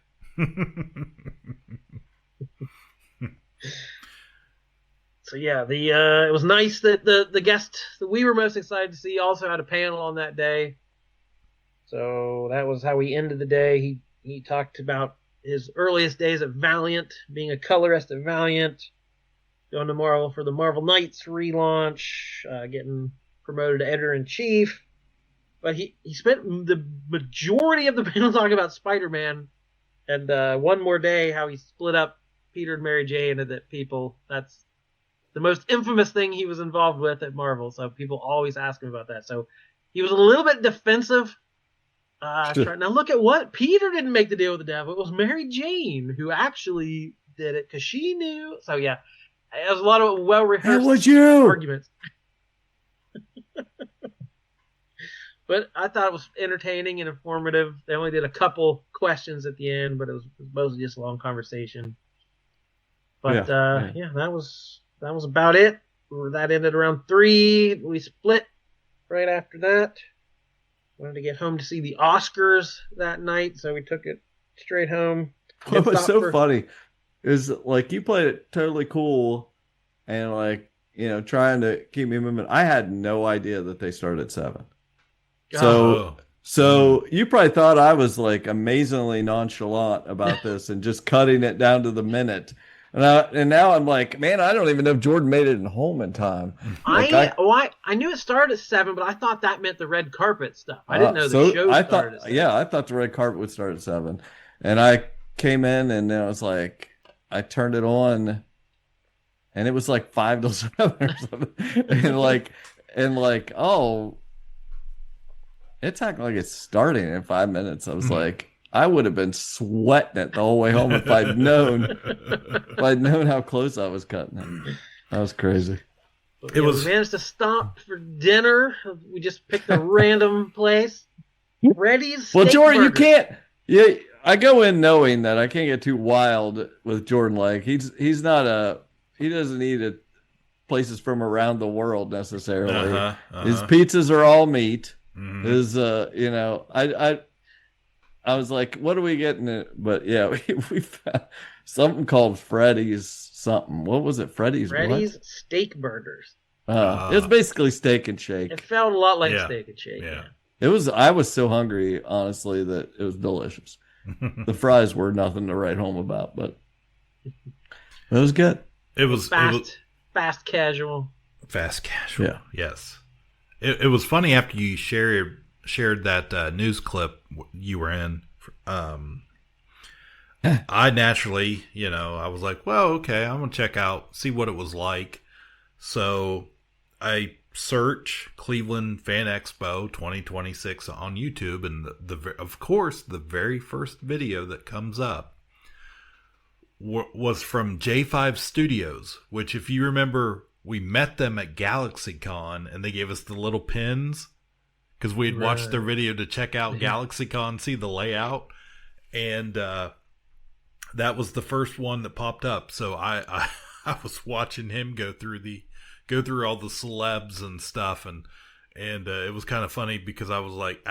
So yeah, it was nice that the guest that we were most excited to see also had a panel on that day. So that was how we ended the day. He talked about his earliest days at Valiant, being a colorist at Valiant, going to Marvel for the Marvel Knights relaunch, getting promoted to editor-in-chief. But he spent the majority of the panel talking about Spider-Man, and One More Day, how he split up Peter and Mary Jane, and that's the most infamous thing he was involved with at Marvel. So people always ask him about that. So he was a little bit defensive. Now look at what Peter didn't make the deal with the devil. It was Mary Jane who actually did it because she knew. So yeah, it was a lot of well-rehearsed arguments. But I thought it was entertaining and informative. They only did a couple questions at the end, but it was mostly just a long conversation. But that was about it. That ended around 3. We split right after that. Wanted to get home to see the Oscars that night, so we took it straight home. What was so funny is like you played it totally cool and like, you know, trying to keep me moving. I had no idea that they started at 7. So you probably thought I was like amazingly nonchalant about this and just cutting it down to the minute. And now I'm like, man, I don't even know if Jordan made it home in time. I knew it started at 7, but I thought that meant the red carpet stuff. I didn't know the show started at 7. Yeah, I thought the red carpet would start at 7. And I came in and I was like, I turned it on and it was like 5 to 7 or something. and like, oh, it's acting like it's starting in 5 minutes. I was like, I would have been sweating it the whole way home if I'd known how close I was cutting it. That was crazy. We managed to stop for dinner. We just picked a random place. Freddy's. Well, Jordan, Burger. you can't. Yeah, I go in knowing that I can't get too wild with Jordan. Like he doesn't eat at places from around the world necessarily. His pizzas are all meat. Mm-hmm. I was like, what are we getting? But yeah, we found something called Freddy's something. What was it? Freddy's Steak Burgers. It was basically steak and shake. It felt a lot like steak and shake. Yeah. It was. I was so hungry, honestly, that it was delicious. The fries were nothing to write home about, but it was good. It was fast casual. Fast casual. Yeah. Yes. It was funny after you shared that news clip you were in. I naturally, I was like, well, okay, I'm going to check out, see what it was like. So I search Cleveland Fan Expo 2026 on YouTube. And of course, the very first video that comes up was from J5 Studios, which if you remember, we met them at GalaxyCon and they gave us the little pins because we had watched their video to check out GalaxyCon, see the layout. And that was the first one that popped up. So I was watching him go through all the celebs and stuff. And it was kind of funny because I was like,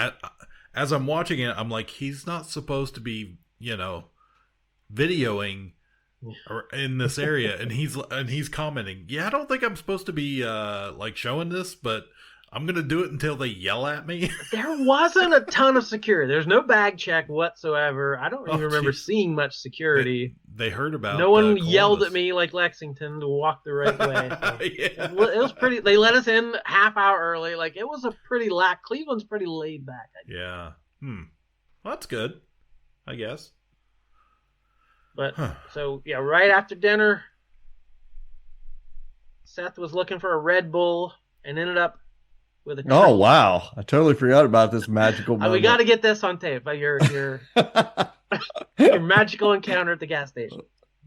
as I'm watching it, I'm like, he's not supposed to be, videoing in this area. And he's commenting, yeah, I don't think I'm supposed to be showing this, but I'm going to do it until they yell at me. There wasn't a ton of security. There's no bag check whatsoever. I don't even remember seeing much security. They heard about no one yelled at me like Lexington to walk the right way. So. Yeah. It was pretty. They let us in half hour early. Like it was a pretty Cleveland's pretty laid back. Yeah. Well, that's good, I guess. But so yeah, right after dinner, Seth was looking for a Red Bull and ended up with a. Oh wow! I totally forgot about this magical moment. We got to get this on tape. But your magical encounter at the gas station.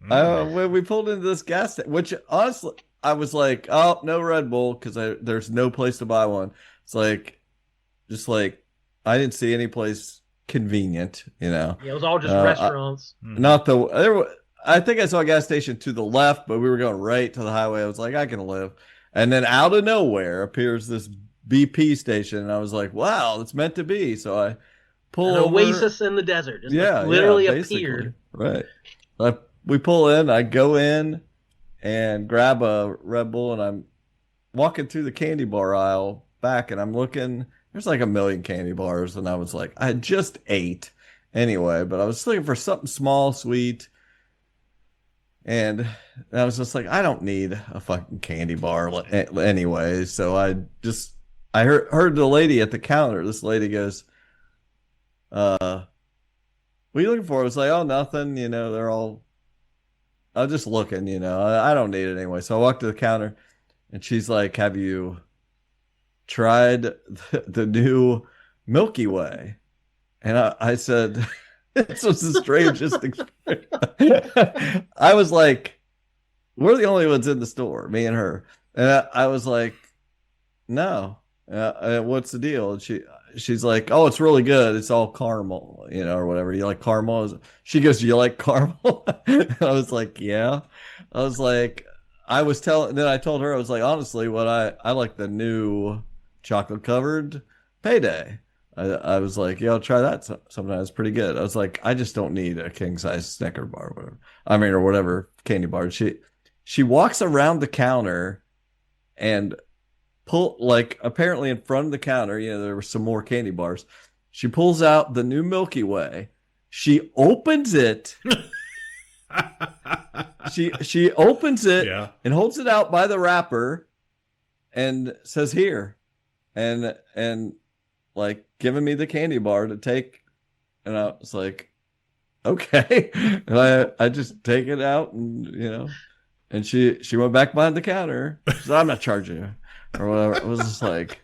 When we pulled into this gas station, which honestly, I was like, oh, no Red Bull because there's no place to buy one. It's like, just like, I didn't see any place convenient, you know. Yeah, it was all just restaurants. Not I think I saw a gas station to the left, but we were going right to the highway. I was like, I can live. And then out of nowhere appears this BP station, and I was like, wow, it's meant to be. So I pull An over. oasis in the desert. Just literally appeared. Right. We pull in, I go in and grab a Red Bull, and I'm walking through the candy bar aisle back, and I'm looking. There's like a million candy bars, and I was like, I just ate anyway, but I was looking for something small, sweet, and I was just like, I don't need a fucking candy bar anyway. So I heard the lady at the counter. This lady goes, what are you looking for? I was like, oh, nothing. You know, I was just looking, you know, I don't need it anyway. So I walked to the counter, and she's like, have you tried the new Milky Way? And I said, this was the strangest experience. I was like, we're the only ones in the store, me and her. And I was like, no, what's the deal? And she's like, oh, it's really good. It's all caramel, you know, or whatever. You like caramel? She goes, do you like caramel? I was like, yeah. I was like, then I told her, I was like, honestly, what I like the new chocolate covered Payday. I was like, yeah, I'll try that sometime. It's pretty good. I was like, I just don't need a king size Snicker bar, or whatever. I mean, or whatever candy bar. She walks around the counter and apparently in front of the counter, you know, there were some more candy bars. She pulls out the new Milky Way. She opens it. She opens it and holds it out by the wrapper and says, here. And like giving me the candy bar to take, and I was like, okay. And I just take it out, and you know, and she went back behind the counter. She said, I'm not charging you or whatever. It was just like,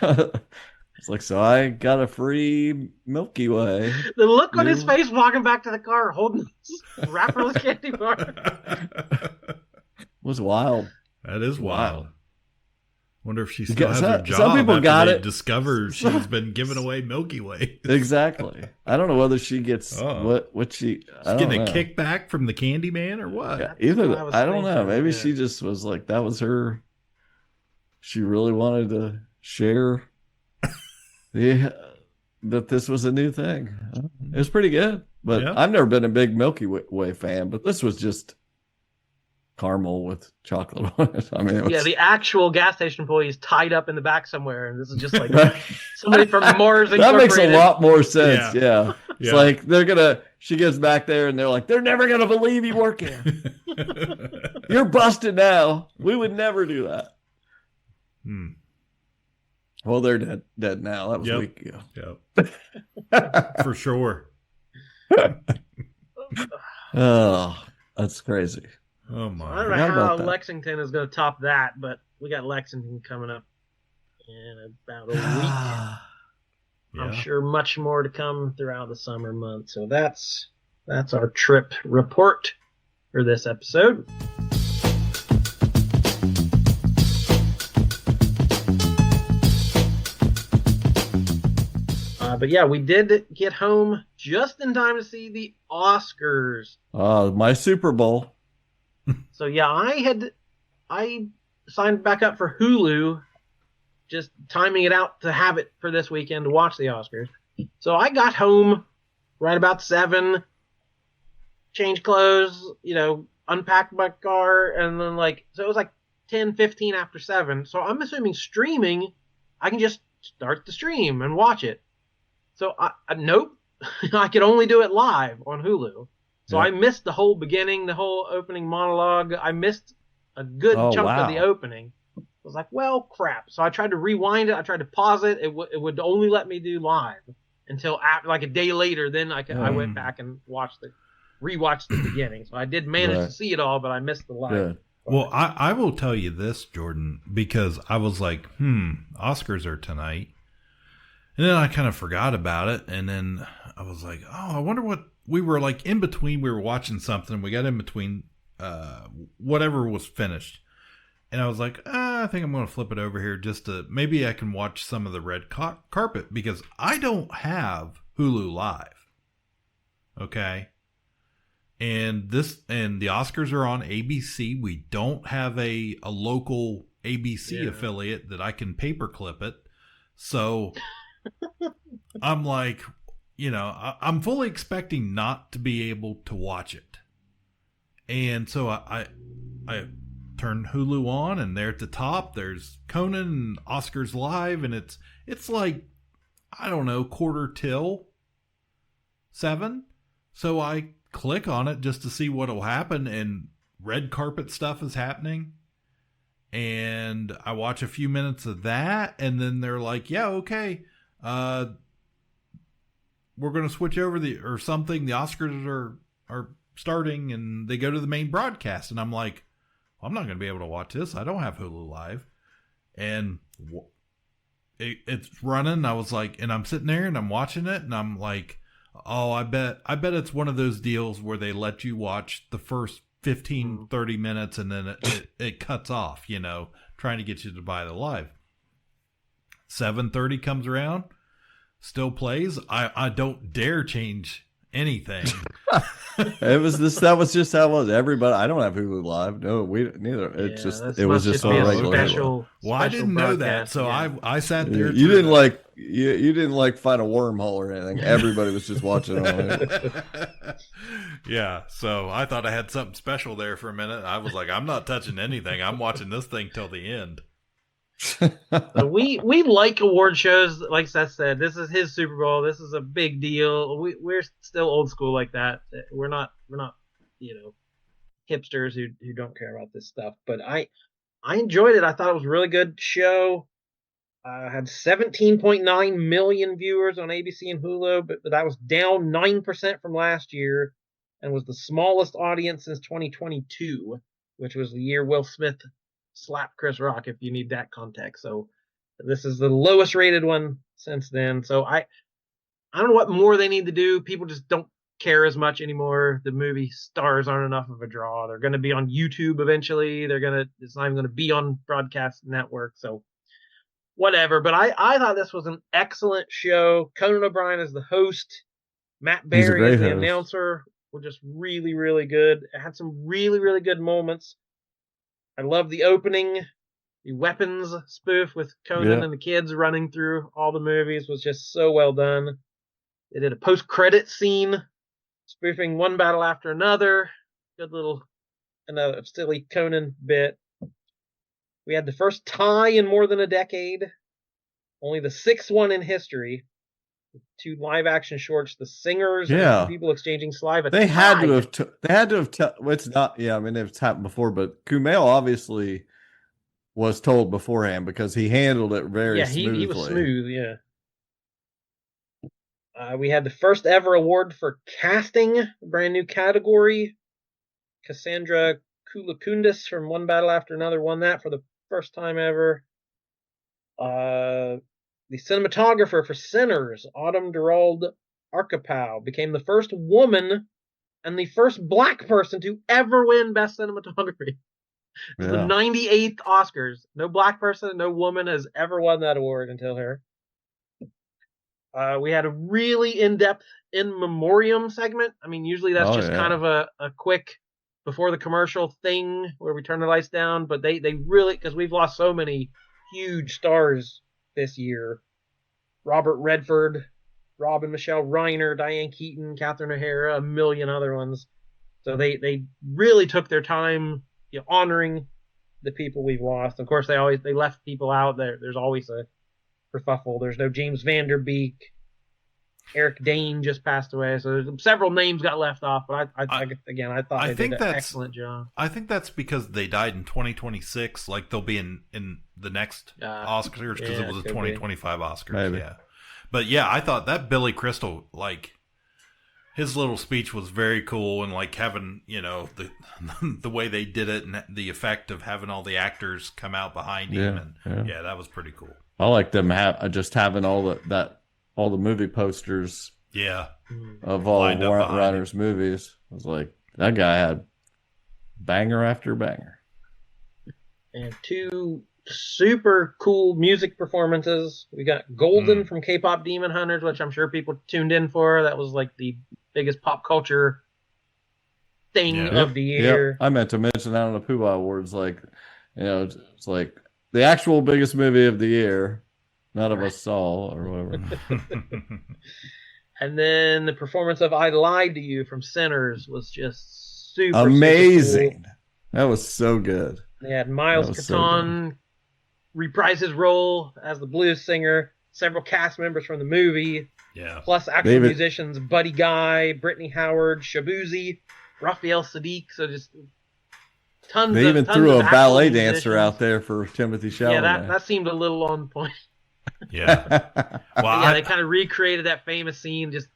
it's like, so I got a free Milky Way. The look on his face walking back to the car holding this wrapperless candy bar was wild. That is wild. Wonder if she still has her job. Some people got it. Discover she's been giving away Milky Way. Exactly. I don't know whether she gets what she. She's getting a kickback from the candy man or what? Yeah, I don't know. Maybe she just was like, that was her. She really wanted to share that this was a new thing. It was pretty good, but I've never been a big Milky Way fan. But this was just caramel with chocolate on it. I mean, the actual gas station employee is tied up in the back somewhere, and this is just like somebody from Mars Incorporated. That makes a lot more sense. Yeah. It's like she gets back there, and they're like, they're never gonna believe you work here. You're busted now. We would never do that. Well, they're dead now. That was a week ago. Yep. For sure. Oh, that's crazy. Oh my! I don't know how Lexington is going to top that, but we got Lexington coming up in about a week. I'm sure much more to come throughout the summer months. So that's our trip report for this episode. But yeah, we did get home just in time to see the Oscars. My Super Bowl. So yeah, I signed back up for Hulu, just timing it out to have it for this weekend to watch the Oscars. So I got home right about 7, changed clothes, you know, unpacked my car, and then so it was like 10, 15 after 7. So I'm assuming streaming, I can just start the stream and watch it. So nope, I could only do it live on Hulu. So I missed the whole beginning, the whole opening monologue. I missed a good chunk of the opening. I was like, well, crap. So I tried to rewind it. I tried to pause it. It would only let me do live until a day later. Then I went back and rewatched the beginning. So I did manage to see it all, but I missed the live. Good. Well, I will tell you this, Jordan, because I was like, Oscars are tonight. And then I kind of forgot about it. And then I was like, I wonder what we were like in between. We were watching something. We got in between whatever was finished. And I was like, I think I'm going to flip it over here just to, maybe I can watch some of the red carpet, because I don't have Hulu Live. Okay. And the Oscars are on ABC. We don't have a local ABC affiliate that I can paperclip it. So I'm like, I'm fully expecting not to be able to watch it. And so I turned Hulu on, and there at the top, there's Conan and Oscars Live, and it's like, I don't know, 6:45. So I click on it just to see what'll happen, and red carpet stuff is happening. And I watch a few minutes of that, and then they're like, yeah, okay, we're going to switch over or something. The Oscars are starting, and they go to the main broadcast. And I'm like, I'm not going to be able to watch this. I don't have Hulu Live. And it's running. I was like, and I'm sitting there and I'm watching it, and I'm like, oh, I bet it's one of those deals where they let you watch the first 15, 30 minutes, and then it cuts off, trying to get you to buy the live. 7:30 comes around, still plays. I don't dare change anything. That was just how it was. Everybody, I don't have Hulu Live. No, we neither. It was just on regular. Special, well, I didn't know that, so I sat there. You didn't you didn't find a wormhole or anything. Everybody was just watching on it. Yeah, so I thought I had something special there for a minute. I was like, I'm not touching anything. I'm watching this thing till the end. we like award shows. Like Seth said, this is his Super Bowl. This is a big deal. We're still old school like that. We're not hipsters who don't care about this stuff. But I enjoyed it. I thought it was a really good show. Had 17.9 million viewers on ABC and Hulu, but that was down 9% from last year, and was the smallest audience since 2022, which was the year Will Smith slapped Chris Rock, if you need that context. So this is the lowest rated one since then. So I don't know what more they need to do. People just don't care as much anymore. The movie stars aren't enough of a draw. They're going to be on YouTube eventually. It's not even going to be on broadcast network. So whatever. But I thought this was an excellent show. Conan O'Brien is the host. Matt Berry is the announcer. Were just really, really good. It had some really, really good moments. I love the opening. The weapons spoof with Conan and the kids running through all the movies was just so well done. They did a post-credit scene spoofing one battle after another. Good little another silly Conan bit. We had the first tie in more than a decade. Only the sixth one in history. Two live-action shorts, The Singers, and people exchanging saliva. They had to have. It's not. Yeah, I mean it's happened before, but Kumail obviously was told beforehand because he handled it very smoothly. He was smooth. Yeah. We had the first ever award for casting, a brand new category. Cassandra Koulakundis from One Battle After Another won that for the first time ever. The cinematographer for Sinners, Autumn Durald Ka-Pow, became the first woman and the first black person to ever win Best Cinematography. The 98th Oscars. No black person, no woman has ever won that award until her. We had a really in-depth in memoriam segment. I mean, usually that's kind of a quick before the commercial thing where we turn the lights down, but they really, because we've lost so many huge stars this year. Robert Redford, Robin Michelle Reiner, Diane Keaton, Catherine O'Hara, a million other ones. So they really took their time honoring the people we've lost. Of course, they left people out. There's always a kerfuffle. There's no James Van Der Beek. Eric Dane just passed away, so several names got left off. But I thought they did an excellent job. I think that's because they died in 2026. Like they'll be in the next Oscars because it was the 2025 Oscars. Maybe. Yeah, but I thought that Billy Crystal, like his little speech was very cool, and like having the way they did it and the effect of having all the actors come out behind him, and that was pretty cool. I like them having all the movie posters of all Reiner's movies. I was like, that guy had banger after banger. And 2 super cool music performances. We got Golden from K-Pop Demon Hunters, which I'm sure people tuned in for. That was like the biggest pop culture thing of the year. Yep. I meant to mention that on the Pooh Awards. Like, it's like the actual biggest movie of the year. None of us saw or whatever. And then the performance of I Lied to You from Sinners was just super amazing. Super cool. That was so good. They had Miles Canton reprise his role as the blues singer, several cast members from the movie, plus actual musicians Buddy Guy, Brittany Howard, Shabuzi, Raphael Sadiq. So just tons. They even tons threw of a ballet musicians. Dancer out there for Timothy Chalamet. Yeah, that seemed a little on point. Yeah. Well, they kind of recreated that famous scene. Just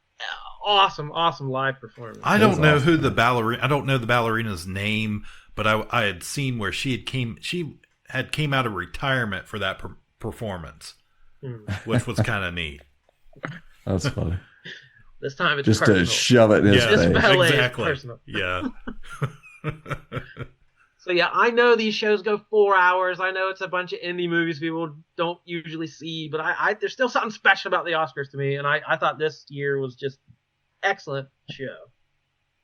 awesome live performance. I don't know who the ballerina. I don't know the ballerina's name, but I had seen where she had came out of retirement for that performance, which was kind of neat. That's funny. This time it's just personal. To shove it in his face. Ballet exactly. Is personal. Yeah. So yeah, I know these shows go 4 hours. I know it's a bunch of indie movies people don't usually see, but I there's still something special about the Oscars to me, and I thought this year was just excellent show.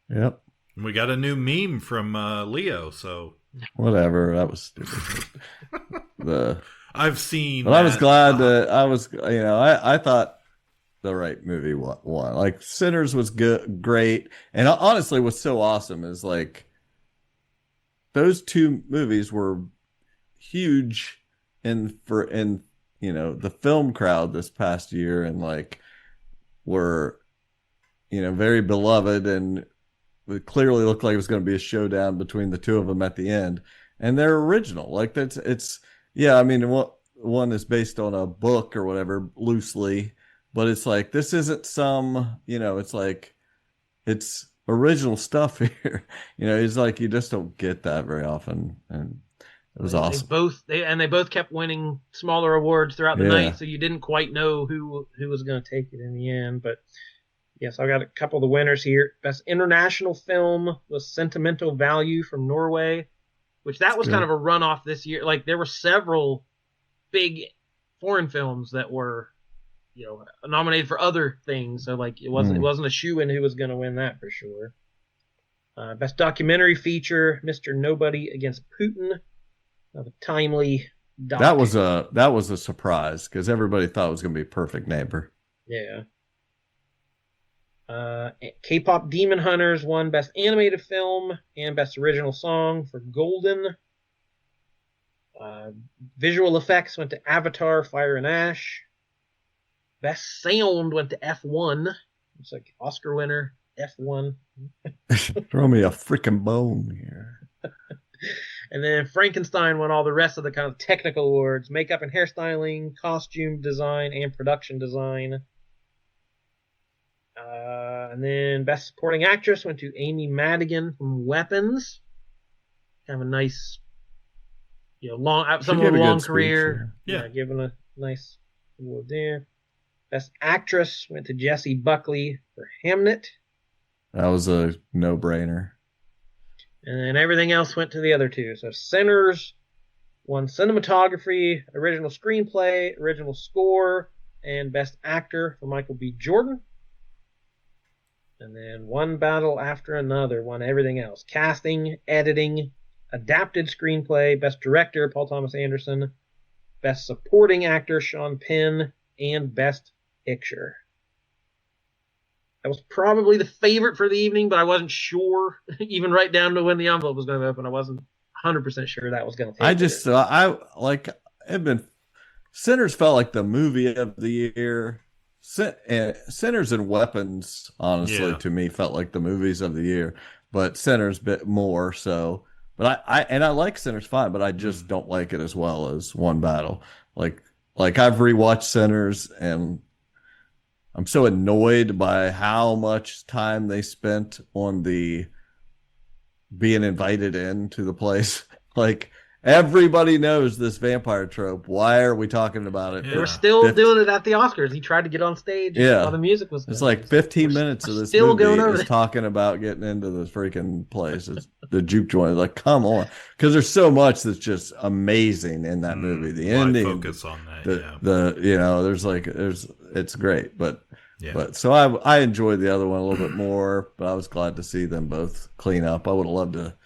Yep. We got a new meme from Leo, so whatever. That was stupid. I've seen. But I was glad that I was. I thought the right movie won. Like Sinners was great, and honestly, what's so awesome is like those 2 movies were huge in the film crowd this past year, and like were very beloved, and it clearly looked like it was going to be a showdown between the 2 of them at the end, and they're original. Like I mean, one is based on a book or whatever loosely, but it's like this isn't some it's like it's original stuff here. It's like you just don't get that very often, and it was awesome. They both kept winning smaller awards throughout the night, so you didn't quite know who was going to take it in the end. But yes, I got a couple of the winners here. Best international film was Sentimental Value from Norway, which that was kind of a runoff this year. Like there were several big foreign films that were nominated for other things, so like it wasn't a shoo-in who was going to win that for sure. Best documentary feature, Mr. Nobody Against Putin, a timely doc. That was a surprise because everybody thought it was going to be Perfect Neighbor. Yeah. K-Pop Demon Hunters won Best Animated Film and Best Original Song for Golden. Visual effects went to Avatar: Fire and Ash. Best Sound went to F1. It's like Oscar winner, F1. Throw me a freaking bone here. And then Frankenstein won all the rest of the kind of technical awards: makeup and hairstyling, costume design, and production design. And then Best Supporting Actress went to Amy Madigan from Weapons. Kind of a nice, long career. Yeah, given a nice award there. Best Actress went to Jessie Buckley for Hamnet. That was a no-brainer. And then everything else went to the other 2. So Sinners won Cinematography, Original Screenplay, Original Score, and Best Actor for Michael B. Jordan. And then One Battle After Another won everything else: casting, editing, adapted screenplay, Best Director Paul Thomas Anderson, Best Supporting Actor Sean Penn, and Best Picture. That was probably the favorite for the evening, but I wasn't sure, even right down to when the envelope was going to open. I wasn't 100% sure that was going to take Sinners felt like the movie of the year. Sinners and Weapons, honestly, to me, felt like the movies of the year, but Sinners a bit more so. But I like Sinners fine, but I just don't like it as well as One Battle. Like I've rewatched Sinners, and I'm so annoyed by how much time they spent on the being invited into the place. Like Everybody knows this vampire trope. Why are we talking about it? They were still doing it at the Oscars. He tried to get on stage while the music was. It's like 15 minutes of this still movie going over is talking about getting into this freaking place. It's the juke joint. Like, come on, because there's so much that's just amazing in that movie. The ending, focus on that. it's great, but so I enjoyed the other one a little bit more, but I was glad to see them both clean up. I would have loved to.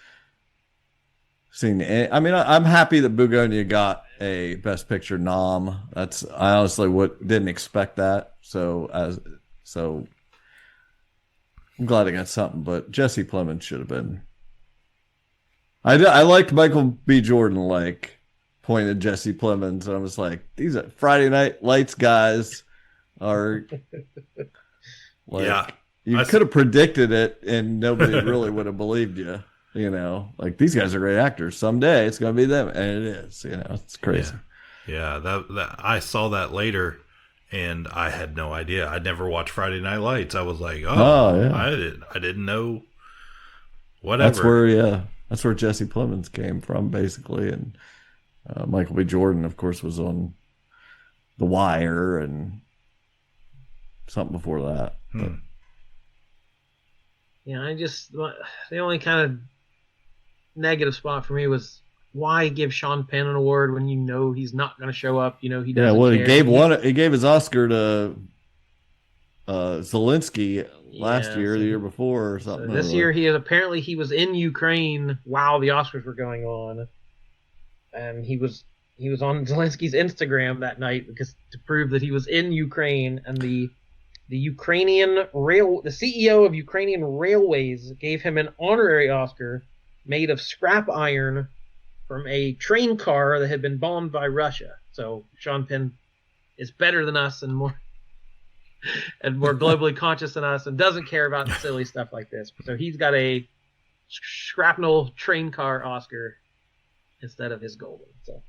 I'm happy that Bugonia got a Best Picture nom. I honestly didn't expect that. So I'm glad I got something. But Jesse Plemons should have been. I liked Michael B. Jordan pointed Jesse Plemons, and I was like, these are Friday Night Lights guys are you could have predicted it, and nobody really would have believed you. These guys are great actors. Someday it's going to be them, and it is. It's crazy. Yeah, that I saw that later, and I had no idea. I'd never watched Friday Night Lights. I was like, I didn't know. Whatever. That's where Jesse Plemons came from, basically, and Michael B. Jordan, of course, was on The Wire and something before that. Yeah, the only kind of negative spot for me was why give Sean Penn an award when he's not going to show up. He doesn't. Yeah, well, care. He gave his Oscar to Zelensky last year, the year before, or something. So this year, he was in Ukraine while the Oscars were going on, and he was on Zelensky's Instagram that night to prove that he was in Ukraine, and the CEO of Ukrainian Railways gave him an honorary Oscar made of scrap iron from a train car that had been bombed by Russia. So Sean Penn is better than us and more globally conscious than us, and doesn't care about silly stuff like this. So he's got a shrapnel train car Oscar instead of his golden. So.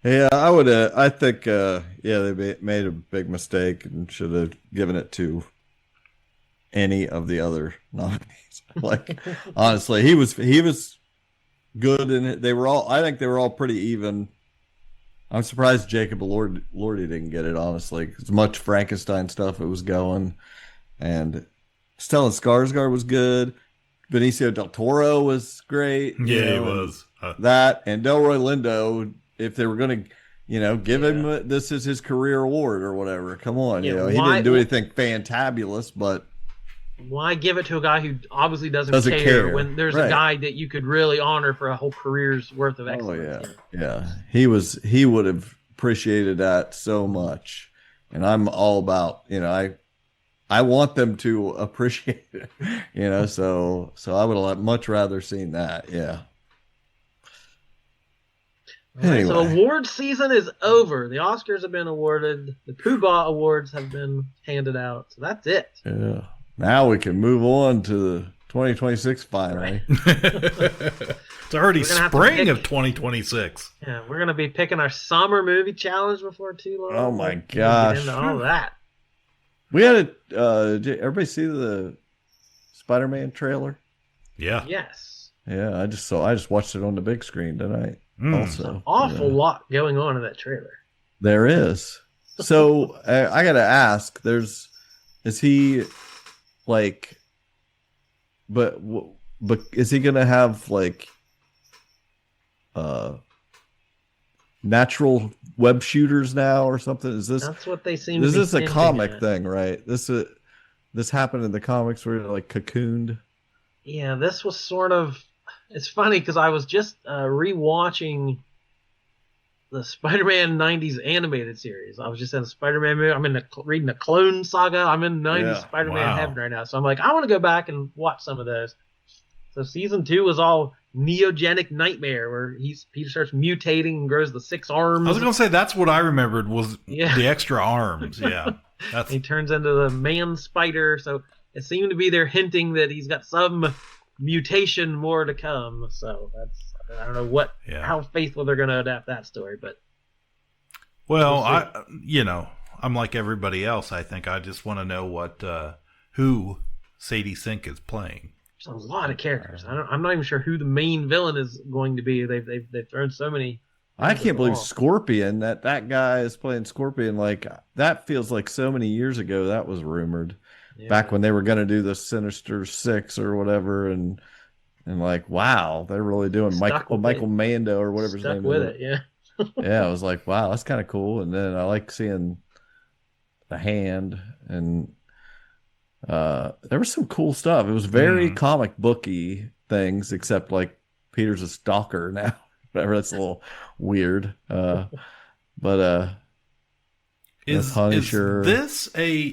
Yeah, I would. I think. They made a big mistake and should have given it to any of the other nominees. Honestly, he was good in it. I think they were all pretty even. I'm surprised Jacob Elordi didn't get it. Honestly, as much Frankenstein stuff it was going, and Stellan Skarsgård was good. Benicio del Toro was great. Yeah, he was. That and Delroy Lindo. If they were going to, give him this is his career award or whatever. Come on, he didn't do anything fantabulous, but why give it to a guy who obviously doesn't care when there's a guy that you could really honor for a whole career's worth of excellence? Oh yeah. He would have appreciated that so much, and I'm all about I want them to appreciate it, So I would have much rather seen that. Yeah. Anyway. So award season is over. The Oscars have been awarded. The Pooh Bah Awards have been handed out. So that's it. Yeah. Now we can move on to the 2026 finally. It's already spring of 2026. Yeah, we're going to be picking our summer movie challenge before too long. Oh my gosh. Get into all that. We had did everybody see the Spider-Man trailer? Yeah. Yes. Yeah, I just watched it on the big screen tonight. Also, there's an awful lot going on in that trailer. There is. So I gotta ask. Is he but is he gonna have natural web shooters now or something? That's what they seem. Is to be this a comic thing, right? This happened in the comics where they're cocooned. Yeah, this was sort of. It's funny because I was just rewatching the Spider-Man 90s animated series. I was just in the Spider-Man movie. I'm reading the Clone Saga. I'm in 90s Spider-Man heaven right now. So I'm like, I want to go back and watch some of those. So season 2 was all Neogenic Nightmare, where Peter starts mutating and grows the 6 arms. I was going to say, that's what I remembered was the extra arms. Yeah. He turns into the man spider. So it seemed to be they're hinting that he's got some mutation more to come. So I don't know how faithful they're going to adapt that story, but I'm like everybody else. I think I just want to know who Sadie Sink is playing. a lot of characters. I'm not even sure who the main villain is going to be. They've thrown so many. I can't believe Scorpion, that guy is playing Scorpion. Like, that feels like so many years ago that was rumored. Yeah. Back when they were going to do the Sinister Six or whatever. And like, wow, they're really doing Michael Mando or whatever his name is. Stuck with it, yeah. Yeah, I was like, wow, that's kind of cool. And then I like seeing the hand, and there was some cool stuff. It was very comic booky things, except like Peter's a stalker now. Whatever, that's a little weird. But is Punisher. This a?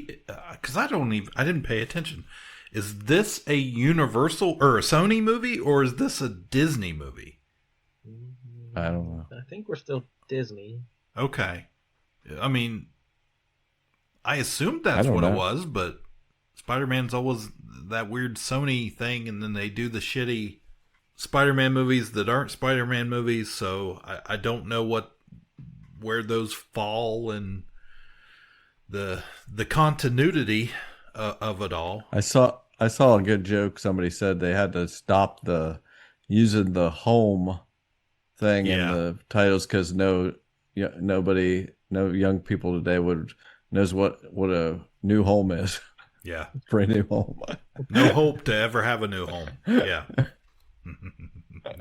Because I didn't pay attention. Is this a Universal or a Sony movie, or is this a Disney movie? I don't know. I think we're still Disney. Okay. I mean, I assumed that's what it was, but Spider-Man's always that weird Sony thing, and then they do the shitty Spider-Man movies that aren't Spider-Man movies, so I don't know where those fall in the continuity of it all. I saw a good joke. Somebody said they had to stop using the home thing in the titles because no young people today knows what a new home is. Yeah, for a new home. No hope to ever have a new home. Yeah.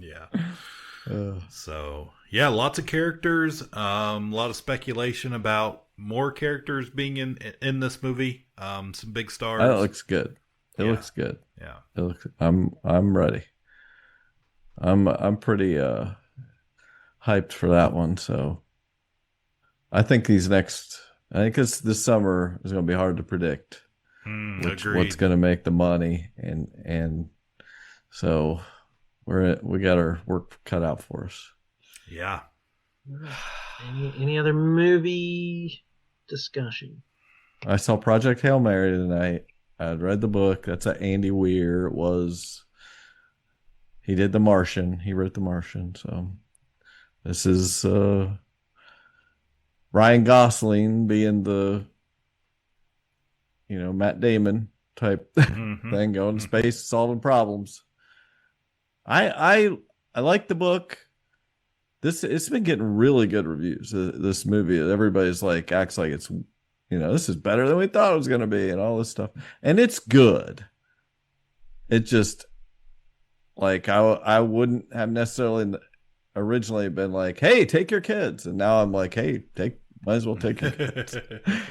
Yeah. So yeah, lots of characters. A lot of speculation about more characters being in this movie. Some big stars. That looks good. It looks good. Yeah. It looks. I'm ready. I'm pretty hyped for that one. So I think this summer is going to be hard to predict what's going to make the money, and so we got our work cut out for us. Yeah. Any other movie discussion? I saw Project Hail Mary tonight. I'd read the book. That's Andy Weir. He did The Martian. He wrote The Martian. So this is Ryan Gosling being the Matt Damon type thing, going to space, solving problems. I like the book. It's been getting really good reviews. This movie, everybody's like acts like it's this is better than we thought it was going to be, and all this stuff, and it's good. It just like I wouldn't have necessarily originally been like, hey, take your kids, and now I'm like, hey, might as well take your kids,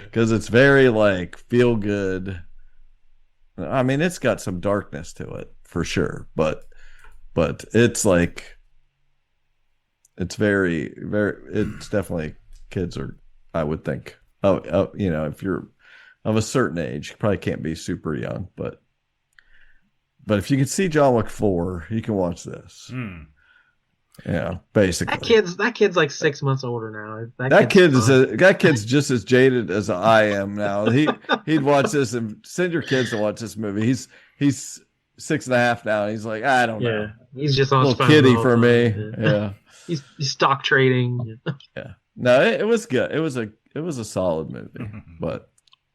because it's very like feel good. I mean, it's got some darkness to it for sure, but it's like it's very, very. It's definitely kids are. I would think. If you're of a certain age, you probably can't be super young, but if you can see John Wick 4, you can watch this. Yeah, basically. That kid's like 6 months older now. That kid's just as jaded as I am now. He'd watch this and send your kids to watch this movie. He's 6.5 now. And he's like, I don't know. He's just on little kiddie for me. Yeah. He's stock trading. Yeah. No, it was good. It was a solid movie, but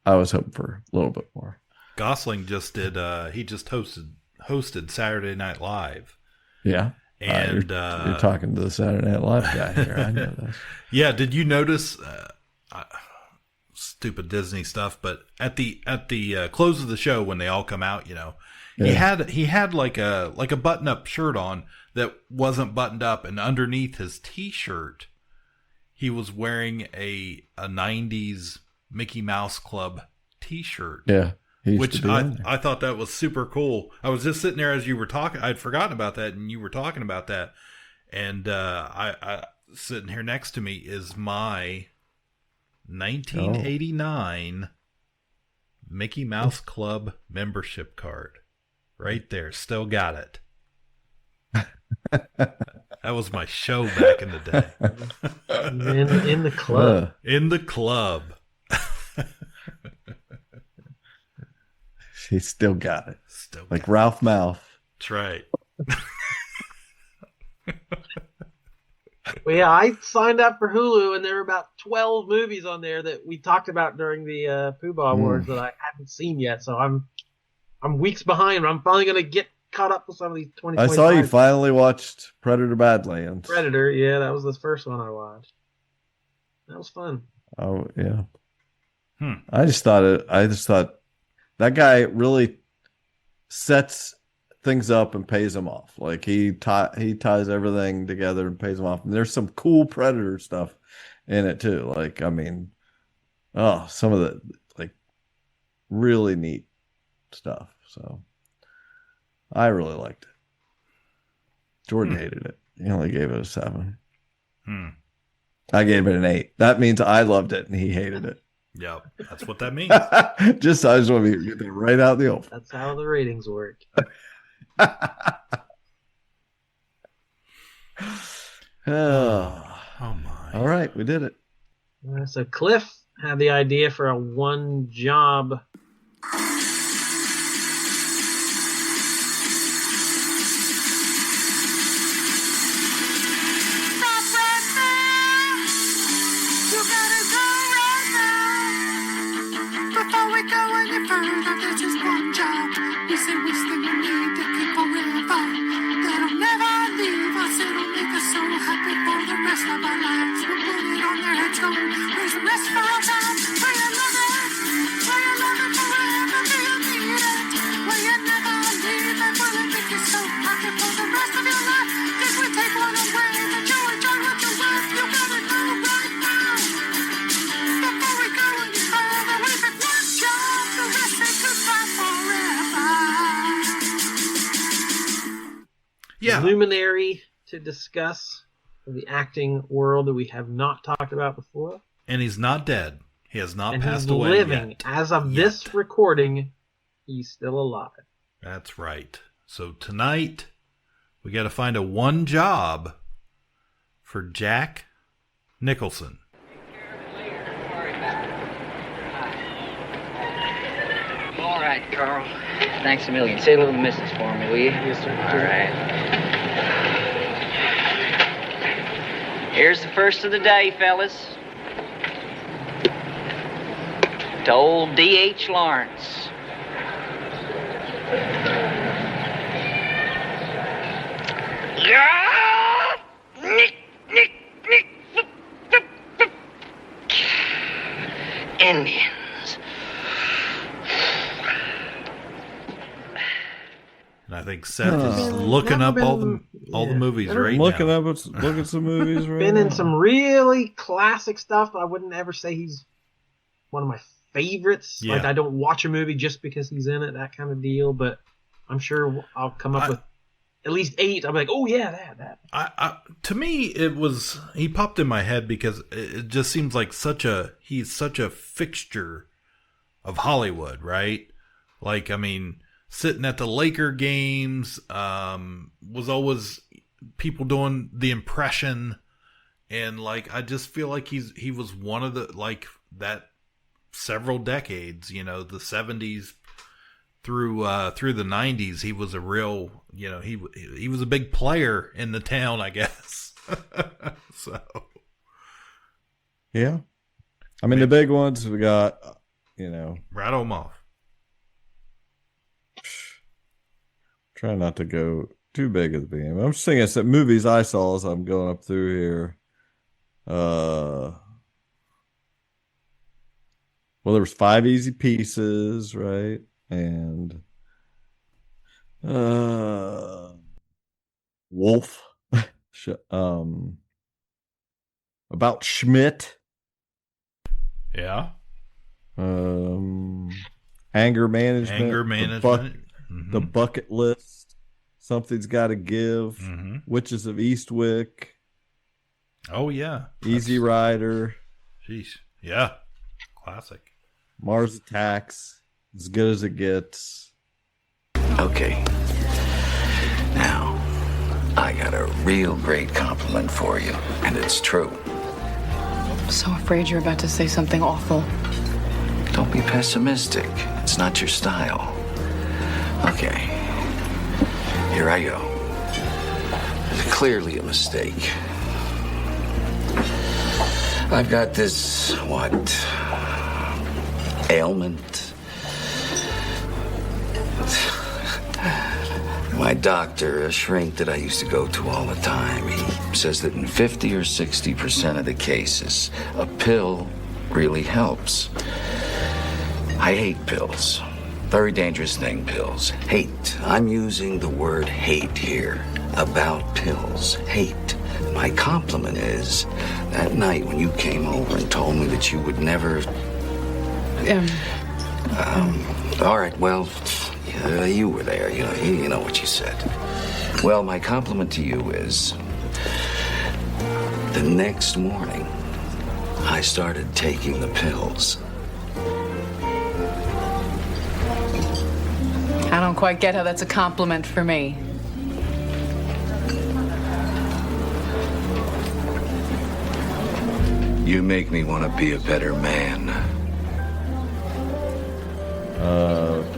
I was hoping for a little bit more. Gosling just did. He just hosted Saturday Night Live. Yeah. And you're talking to the Saturday Night Live guy here. I know that. Yeah, did you notice stupid Disney stuff? But at the close of the show, when they all come out, he had like a button up shirt on that wasn't buttoned up, and underneath his T-shirt, he was wearing a 90s Mickey Mouse Club T-shirt. Yeah. Which I thought that was super cool. I was just sitting there as you were talking. I'd forgotten about that, and you were talking about that. And I sitting here next to me is my 1989 Mickey Mouse Club membership card. Right there. Still got it. That was my show back in the day. In the club. In the club. He still got it. Like Ralph Mouth. That's right. Well, yeah, I signed up for Hulu, and there were about 12 movies on there that we talked about during the Pooh Bah Awards that I hadn't seen yet. So I'm weeks behind. I'm finally going to get caught up with some of these I saw you finally watched Predator Badlands. Predator, yeah, that was the first one I watched. That was fun. Oh yeah. I just thought that guy really sets things up and pays them off. Like he ties everything together and pays them off. And there's some cool Predator stuff in it too. Like, I mean, some of the like really neat stuff. So I really liked it. Jordan hated it. He only gave it a 7. I gave it an 8. That means I loved it and he hated it. Yep, that's what that means. I just want to get that right out the open. That's how the ratings work. Oh my! All right, we did it. So Cliff had the idea for a one job. Before we go any further, there's just one job. We say we still need to keep forever. That'll never leave us. It'll make us so happy for the rest of our lives. We'll put it on their headstone. Raise the rest for our time. Pray you love it. Pray you love it forever. Do you need it? Will you never leave it? Will it make you so happy for the rest of your life? If we take one away, that you enjoy what you're worth. You gotta know right now. Before we go any further, we pick one job. The rest say goodbye forever. Yeah. Luminary to discuss the acting world that we have not talked about before. And he's not dead. He has not And passed he's away living. yet. As of this recording, he's still alive. That's right. So tonight, we got to find a one job for Jack Nicholson. All right, Carl. Thanks a million. Say a little missus for me, will you? Yes, sir. All right. Here's the first of the day, fellas. To old D.H. Lawrence. Yeah! Nick, nick, nick. Indians. And I think Seth is looking up all the movies right Looking now. look at some movies right Been now. in some really classic stuff, but I wouldn't ever say he's one of my favorites. Yeah. Like, I don't watch a movie just because he's in it, that kind of deal. But I'm sure I'll come up with at least 8. I'm like, oh yeah, that. To me, he popped in my head because it just seems like he's such a fixture of Hollywood, right? Like, I mean, sitting at the Laker games, was always people doing the impression, and like I just feel like he was one of the, like, that several decades, the 70s through the 90s, he was a real, he was a big player in the town, I guess. So yeah, I mean the big ones we got, rattle them off. Try not to go too big at the beginning. I'm just thinking some movies I saw as I'm going up through here. Well, there was 5 Easy Pieces, right? And Wolf. About Schmidt. Yeah. Anger Management. The Mm-hmm. Bucket List. Something's Got to Give. Mm-hmm. Witches of Eastwick. Oh yeah. Easy Rider. Jeez. Yeah. Classic. Mars Attacks. As Good as It Gets. Okay. Now, I got a real great compliment for you, and it's true. I'm so afraid you're about to say something awful. Don't be pessimistic. It's not your style. Okay. Here I go. It's clearly a mistake. I've got this, ailment? My doctor, a shrink that I used to go to all the time, he says that in 50 or 60% of the cases, a pill really helps. I hate pills. Very dangerous thing, pills. Hate. I'm using the word hate here. About pills. Hate. My compliment is, that night when you came over and told me that you would never... all right, well, you were there. You know what you said. Well, my compliment to you is, the next morning, I started taking the pills. I don't quite get how that's a compliment for me. You make me want to be a better man.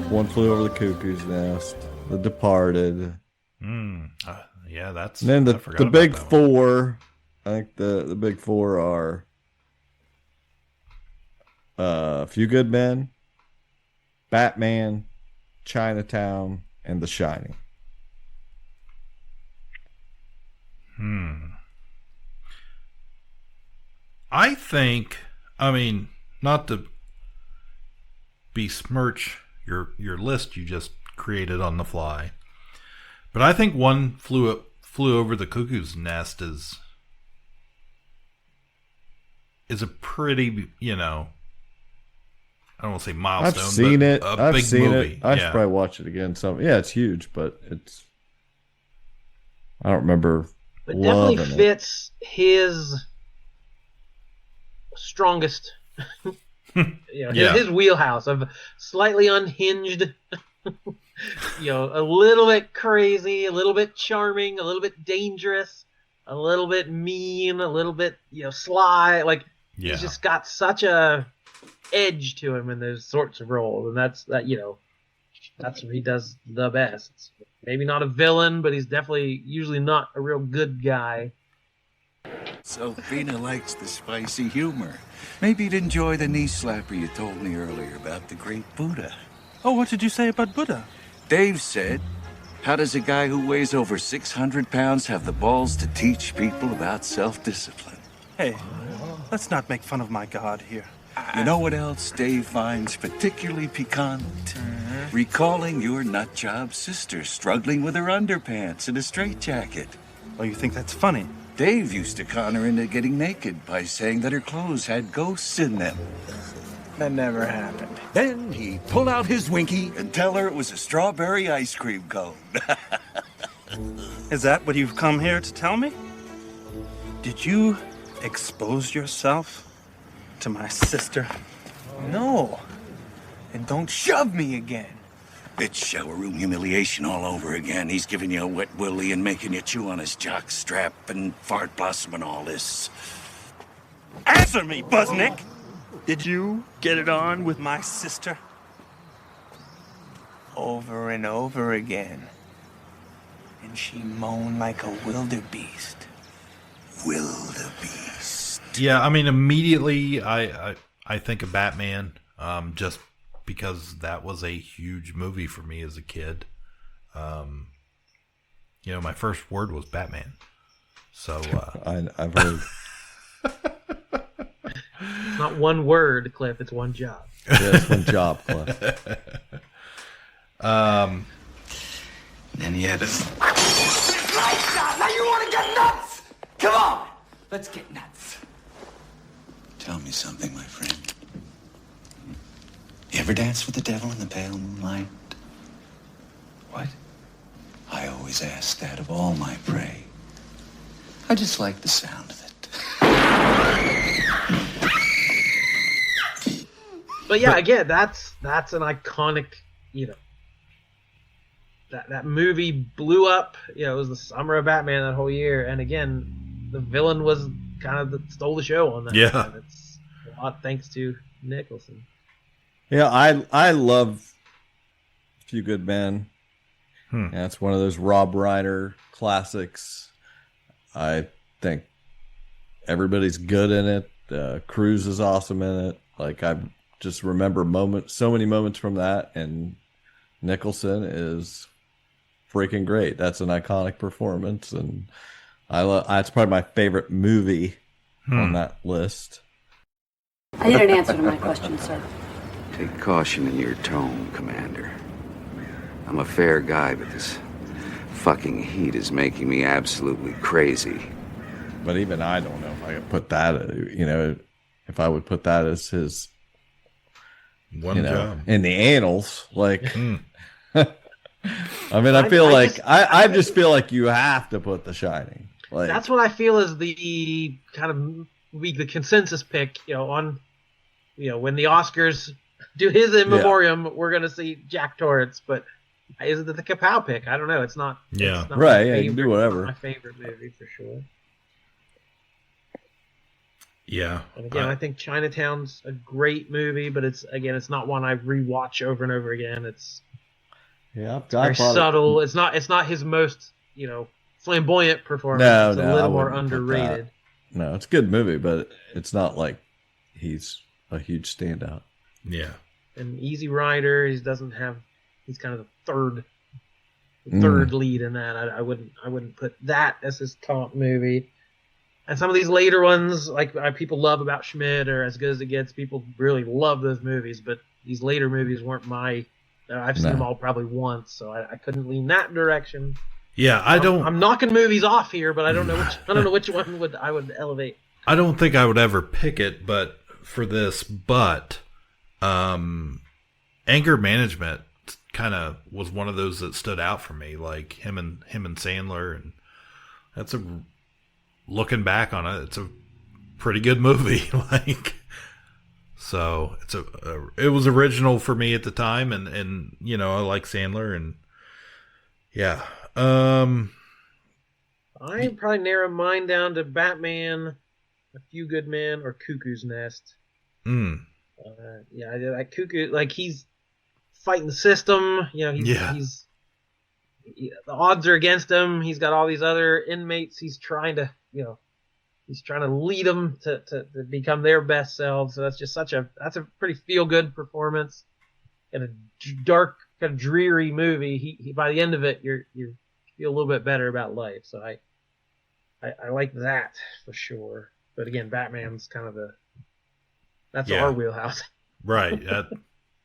One Flew Over the Cuckoo's Nest, The Departed. Yeah, that's... And then the big four, I think the big four are A Few Good Men, Batman, Chinatown, and The Shining. I think, not to besmirch your list you just created on the fly, but I think One Flew Over the Cuckoo's Nest is a pretty, I don't want to say milestone. I've seen it. Big seen movie. it. I should probably watch it again. It's huge, but I don't remember. But definitely fits his strongest, his wheelhouse of slightly unhinged, a little bit crazy, a little bit charming, a little bit dangerous, a little bit mean, a little bit, sly. He's just got such a edge to him in those sorts of roles, and that's what he does the best. It's maybe not a villain, but he's definitely usually not a real good guy. Sophina likes the spicy humor. Maybe you'd enjoy the knee slapper you told me earlier about the great Buddha. Oh, what did you say about Buddha? Dave said, how does a guy who weighs over 600 pounds have the balls to teach people about self-discipline? Hey, let's not make fun of my God here. You know what else Dave finds particularly piquant? Recalling your nutjob sister struggling with her underpants in a straitjacket. Oh, you think that's funny? Dave used to con her into getting naked by saying that her clothes had ghosts in them. That never happened. Then he'd pull out his winky and tell her it was a strawberry ice cream cone. Is that what you've come here to tell me? Did you expose yourself to my sister? No. And don't shove me again. It's shower room humiliation all over again. He's giving you a wet willy and making you chew on his jock strap and fart blossom and all this. Answer me, Buzznick! Did you get it on with my sister? Over and over again. And she moaned like a wildebeest. Wildebeest. Yeah, immediately I think of Batman, just because that was a huge movie for me as a kid. My first word was Batman. So I've heard. It's not one word, Cliff. It's one job. Yeah, it's one job, Cliff. Then he had us. Now you want to get nuts? Come on, let's get nuts. Tell me something, my friend. You ever dance with the devil in the pale moonlight? What? I always ask that of all my prey. I just like the sound of it. But yeah, again, that's an iconic, that movie blew up. It was the summer of Batman that whole year, and again, the villain was kind of stole the show on that. Yeah, it's a lot thanks to Nicholson. Yeah, I love A Few Good Men. Yeah, it's one of those Rob Reiner classics. I think everybody's good in it. Cruise is awesome in it. I just remember so many moments from that, and Nicholson is freaking great. That's an iconic performance, and that's probably my favorite movie on that list. I need an answer to my question, sir. Take caution in your tone, Commander. I'm a fair guy, but this fucking heat is making me absolutely crazy. But even I don't know if I could put that, if I would put that as his one job in the annals. Like, I mean, I just feel like you have to put The Shining. Like, that's what I feel is the kind of the consensus pick. When the Oscars do his in memoriam, we're gonna see Jack Torrance, but. Is it the Ka-Pow pick? I don't know. It's not. Yeah. It's not right. Yeah. You can do whatever. It's not my favorite movie for sure. Yeah. And again, I think Chinatown's a great movie, but it's not one I rewatch over and over again. It's very subtle. It's not his most flamboyant performance. No, it's a little more underrated. No, it's a good movie, but it's not like he's a huge standout. Yeah. And Easy Rider, he's kind of the third lead in that. I wouldn't put that as his top movie. And some of these later ones, like people love About Schmidt or As Good as It Gets, people really love those movies. But these later movies weren't my. I've seen them all probably once, so I couldn't lean that direction. Yeah, I'm knocking movies off here, but I don't know which one I would elevate. I don't think I would ever pick it, but for this, Anger Management kind of was one of those that stood out for me, like him and Sandler, and that's looking back on it, it's a pretty good movie. So it was original for me at the time, and I like Sandler, and yeah. I probably narrow mine down to Batman, A Few Good Men, or Cuckoo's Nest. I like Cuckoo. Like, he's fighting the system. He's the odds are against him. He's got all these other inmates. He's trying to lead them to become their best selves. So that's a pretty feel good performance in a dark, kind of dreary movie. He by the end of it, you feel a little bit better about life. So I like that for sure. But again, Batman's kind of that's our wheelhouse. Right.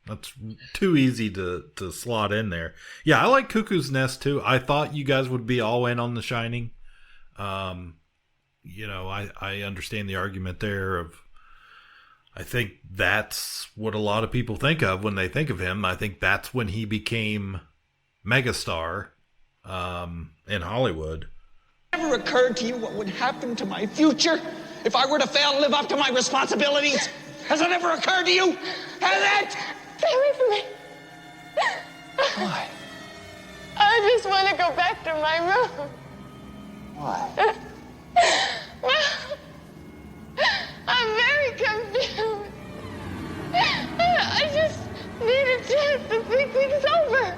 That's too easy to slot in there. Yeah, I like Cuckoo's Nest too. I thought you guys would be all in on The Shining. I understand the argument there of, I think that's what a lot of people think of when they think of him. I think that's when he became megastar in Hollywood. Never occurred to you what would happen to my future if I were to fail to live up to my responsibilities? Has it ever occurred to you? Has it? Stay away from me. Why? I just want to go back to my room. Why? Well, I'm very confused. I just need a chance to think things over.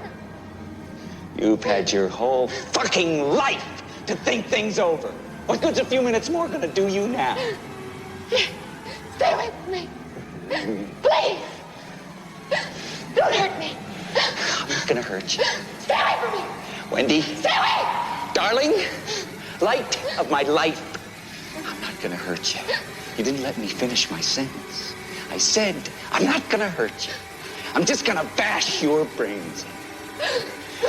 You've had your whole fucking life to think things over. What good's a few minutes more gonna do you now? Stay away from me. Please. Don't hurt me. I'm not gonna hurt you. Stay away from me. Wendy. Stay away. Darling, light of my life. I'm not gonna hurt you. You didn't let me finish my sentence. I said, I'm not gonna hurt you. I'm just gonna bash your brains in.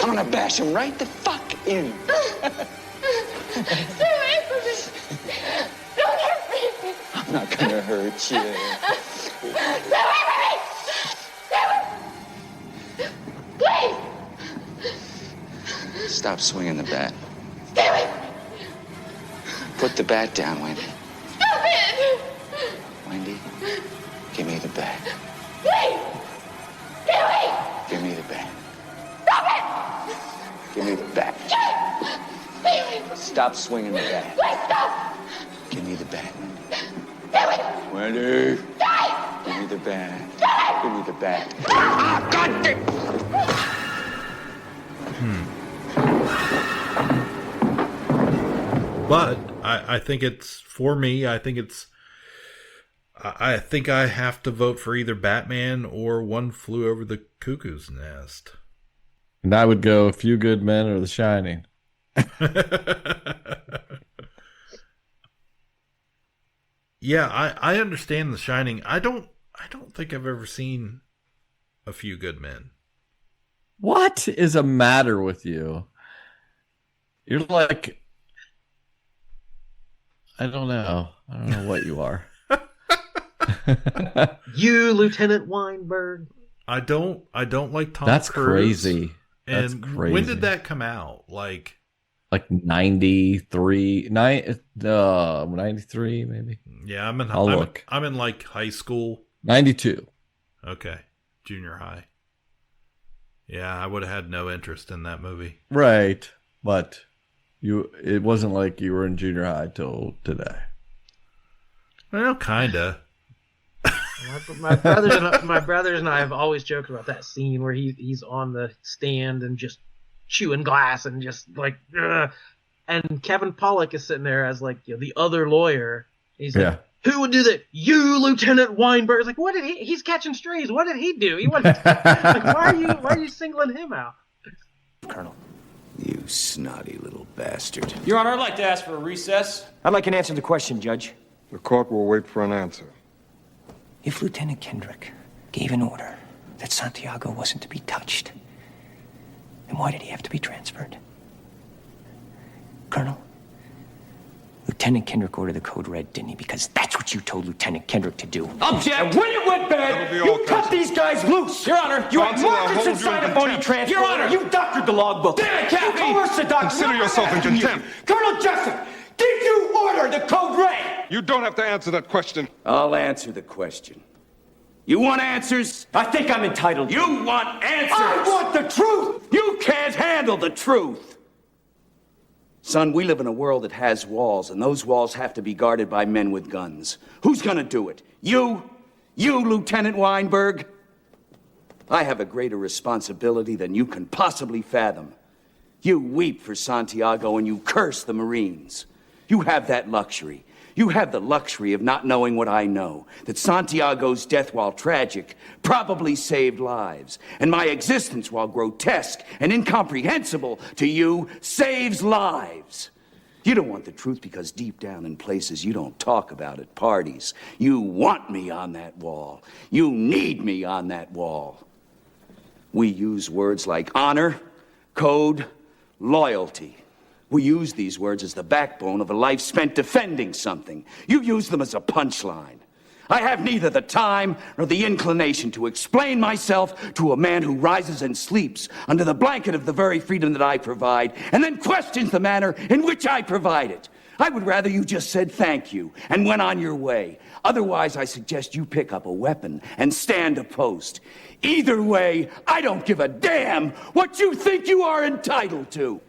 I'm gonna bash them right the fuck in. Stay away from me. Don't hurt me. I'm not gonna hurt you. Stay away from me. Stay away. Please. Stop swinging the bat. Stay away from me. Put the bat down, Wendy. Stop it. Wendy, give me the bat. Please. Stay away. Give me the bat. Stop it. Give me the bat. Stay away. Stop swinging the bat. Please stop. Give me the bat, Wendy. Stay away. Wendy. Stay. Give me the bat. Stay. Give me the bat. Ah, God damn. But I think it's, for me, I think I have to vote for either Batman or One Flew Over the Cuckoo's Nest. And I would go A Few Good Men or The Shining. Yeah, I understand The Shining. I don't think I've ever seen A Few Good Men. What is the matter with you? You're like, I don't know what you are. You, Lieutenant Weinberg. I don't like Tom That's Cruise. Crazy. That's and crazy. When did that come out? Like 93, 93 maybe. Yeah, I'm in like high school. 92. Okay, junior high. Yeah, I would have had no interest in that movie. Right, but it wasn't like you were in junior high till today. Well, kinda. My brothers and I have always joked about that scene where he's on the stand and just chewing glass and just like, ugh. And Kevin Pollak is sitting there as like, the other lawyer. He's like, who would do that? You, Lieutenant Weinberg. It's like, what did he's catching strays. What did he do? He wasn't, like, why are you singling him out? Colonel. You snotty little bastard. Your Honor, I'd like to ask for a recess. I'd like an answer to the question, Judge. The court will wait for an answer. If Lieutenant Kendrick gave an order that Santiago wasn't to be touched, then why did he have to be transferred? Colonel, Lieutenant Kendrick ordered the code red, didn't he? Because that's what you told Lieutenant Kendrick to do. Object! And when it went bad, you cut these guys loose! Your Honor, you had markets inside a phony transport. Your Honor, you doctored the logbook. Damn it, Captain! You coerced the doctor. Consider yourself in contempt. Colonel Jessup, did you order the code red? You don't have to answer that question. I'll answer the question. You want answers? I think I'm entitled. You want answers? I want the truth! You can't handle the truth! Son, we live in a world that has walls, and those walls have to be guarded by men with guns. Who's gonna do it? You? You, Lieutenant Weinberg? I have a greater responsibility than you can possibly fathom. You weep for Santiago and you curse the Marines. You have that luxury. You have the luxury of not knowing what I know, that Santiago's death, while tragic, probably saved lives, and my existence, while grotesque and incomprehensible to you, saves lives. You don't want the truth because deep down in places you don't talk about at parties, you want me on that wall. You need me on that wall. We use words like honor, code, loyalty. We use these words as the backbone of a life spent defending something. You use them as a punchline. I have neither the time nor the inclination to explain myself to a man who rises and sleeps under the blanket of the very freedom that I provide, and then questions the manner in which I provide it. I would rather you just said thank you and went on your way. Otherwise, I suggest you pick up a weapon and stand a post. Either way, I don't give a damn what you think you are entitled to.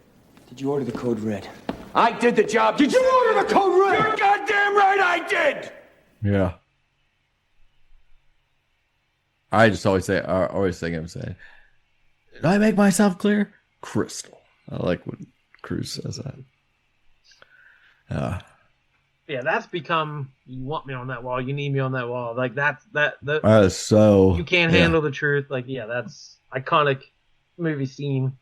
Did you order the code red? I did the job. Did you order the code red? You're goddamn right I did! Yeah. I just always think him saying, did I make myself clear? Crystal. I like when Cruz says that. Yeah, that's become, you want me on that wall, you need me on that wall. Like that is so, you can't handle the truth. Like, yeah, that's iconic movie scene.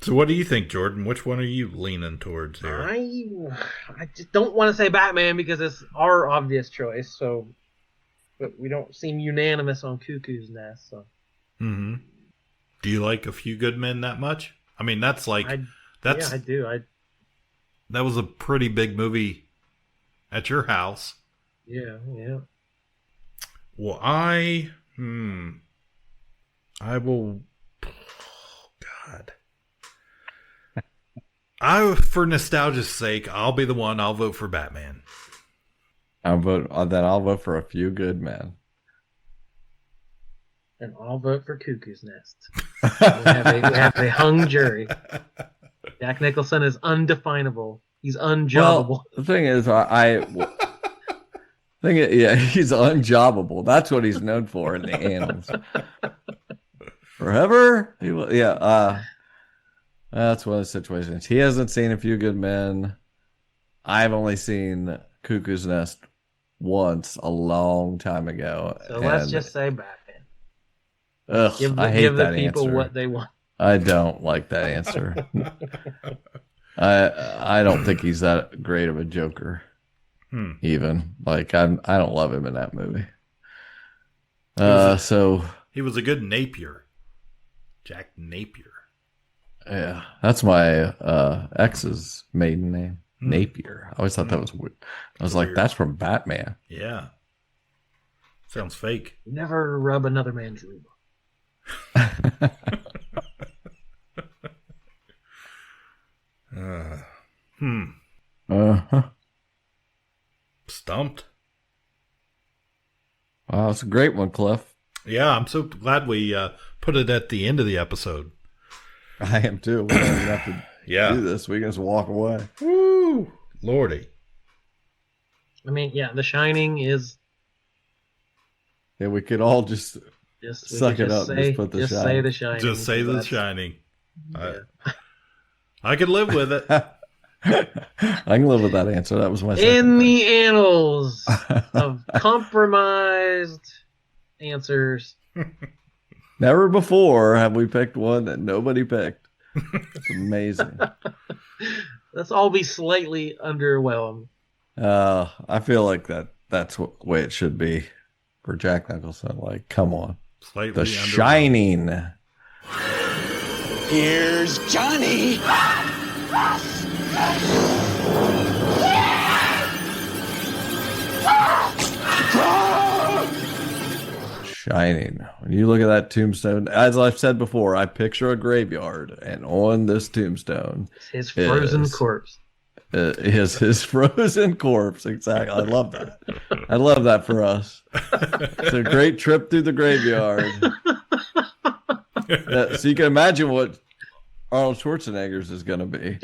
So what do you think, Jordan? Which one are you leaning towards here? I just don't want to say Batman because it's our obvious choice. So, but we don't seem unanimous on Cuckoo's Nest. So, do you like A Few Good Men that much? I mean, that's like yeah, I do. That was a pretty big movie at your house. Yeah. Well, I will. God. For nostalgia's sake, I'll be the one. I'll vote for Batman. I'll vote for A Few Good Men. And I'll vote for Cuckoo's Nest. we have a hung jury. Jack Nicholson is undefinable. He's unjobbable. Well, the thing is, he's unjobbable. That's what he's known for in the annals. Forever, that's one of the situations. He hasn't seen A Few Good Men. I've only seen Cuckoo's Nest once, a long time ago. So let's just say Batman. Ugh, I hate give the that people answer. what they want. I don't like that answer. I don't think he's that great of a Joker. Even like I don't love him in that movie. He was a good Napier. Jack Napier. Yeah, that's my ex's maiden name, Napier. I always thought that was weird. I was like, that's from Batman. Yeah. Sounds fake. Never rub another man's rhubarb. Stumped. Wow, it's a great one, Cliff. Yeah, I'm so glad we put it at the end of the episode. I am too. We don't even have to do this. We can just walk away. Woo! Lordy. I mean, yeah, The Shining is... Yeah, we could all just suck it up and just put The Shining. Say The Shining. Just say The Shining. Yeah. I could live with it. I can live with that answer. That was my In the annals of compromised answers. Never before have we picked one that nobody picked. It's amazing. Let's all be slightly underwhelmed. I feel like that's the way it should be for Jack Nicholson. Like, come on. Slightly The Shining. Here's Johnny. Shining. When you look at that tombstone, as I've said before, I picture a graveyard, and on this tombstone, his frozen corpse. Is his frozen corpse. Exactly. I love that. I love that for us. It's a great trip through the graveyard. So you can imagine what Arnold Schwarzenegger's is going to be.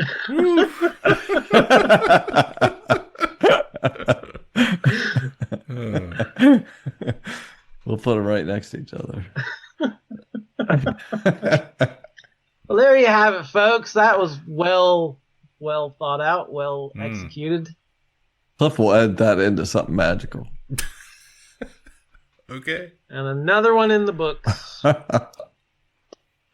We'll put them right next to each other. Well, there you have it, folks. That was well thought out, well executed. Cliff will add that into something magical. Okay. And another one in the books.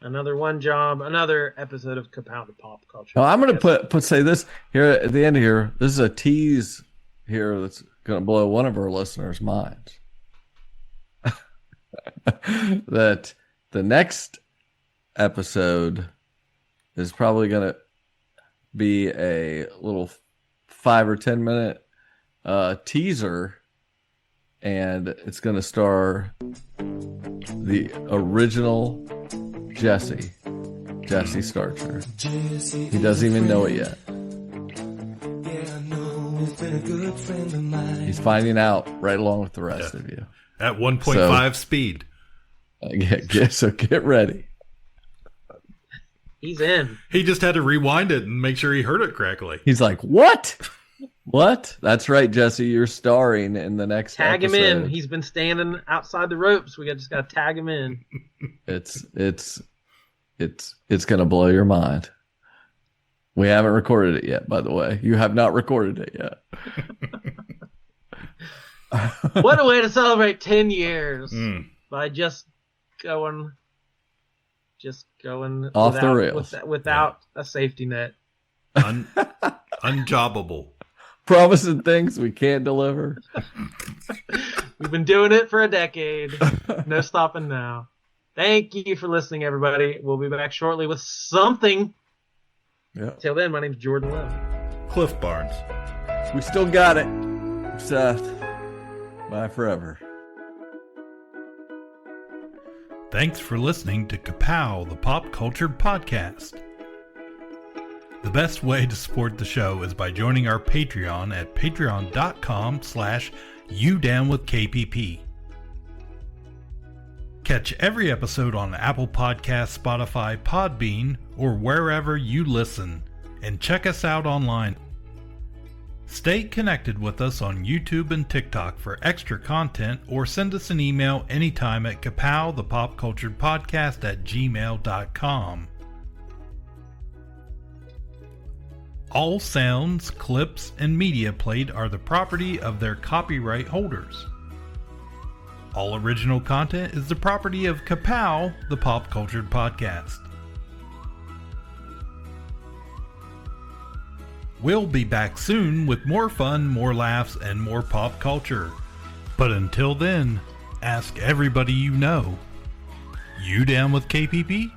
Another another episode of Ka-Pow the Pop Culture. Now, I'm going to say this here at the end here. This is a tease here that's going to blow one of our listeners' minds. That the next episode is probably going to be a little 5 or 10 minute teaser, and it's going to star the original Jesse Starcher. He doesn't even know it yet. He's finding out right along with the rest of you. At 1.5 speed. So get ready. He's in. He just had to rewind it and make sure he heard it correctly. He's like, what? What? That's right, Jesse. You're starring in the next Tag episode. him in. He's been standing outside the ropes. We just got to tag him in. It's going to blow your mind. We haven't recorded it yet, by the way. You have not recorded it yet. What a way to celebrate 10 years by just going off the rails without a safety net. Unjobbable. Promising things we can't deliver. We've been doing it for a decade. No stopping now. Thank you for listening, everybody. We'll be back shortly with something. Yeah. Till then, my name's Jordan Lowe. Cliff Barnes. We still got it. Seth. Bye forever. Thanks for listening to Ka-Pow, the Pop Culture Podcast. The best way to support the show is by joining our Patreon at patreon.com/YouDownWithKPP. Catch every episode on Apple Podcasts, Spotify, Podbean, or wherever you listen, and check us out online. Stay connected with us on YouTube and TikTok for extra content, or send us an email anytime at kapowthepopculturepodcast@gmail.com. All sounds, clips, and media played are the property of their copyright holders. All original content is the property of Ka-Pow, the Pop Cultured Podcast. We'll be back soon with more fun, more laughs, and more pop culture. But until then, ask everybody you know. You down with KPP?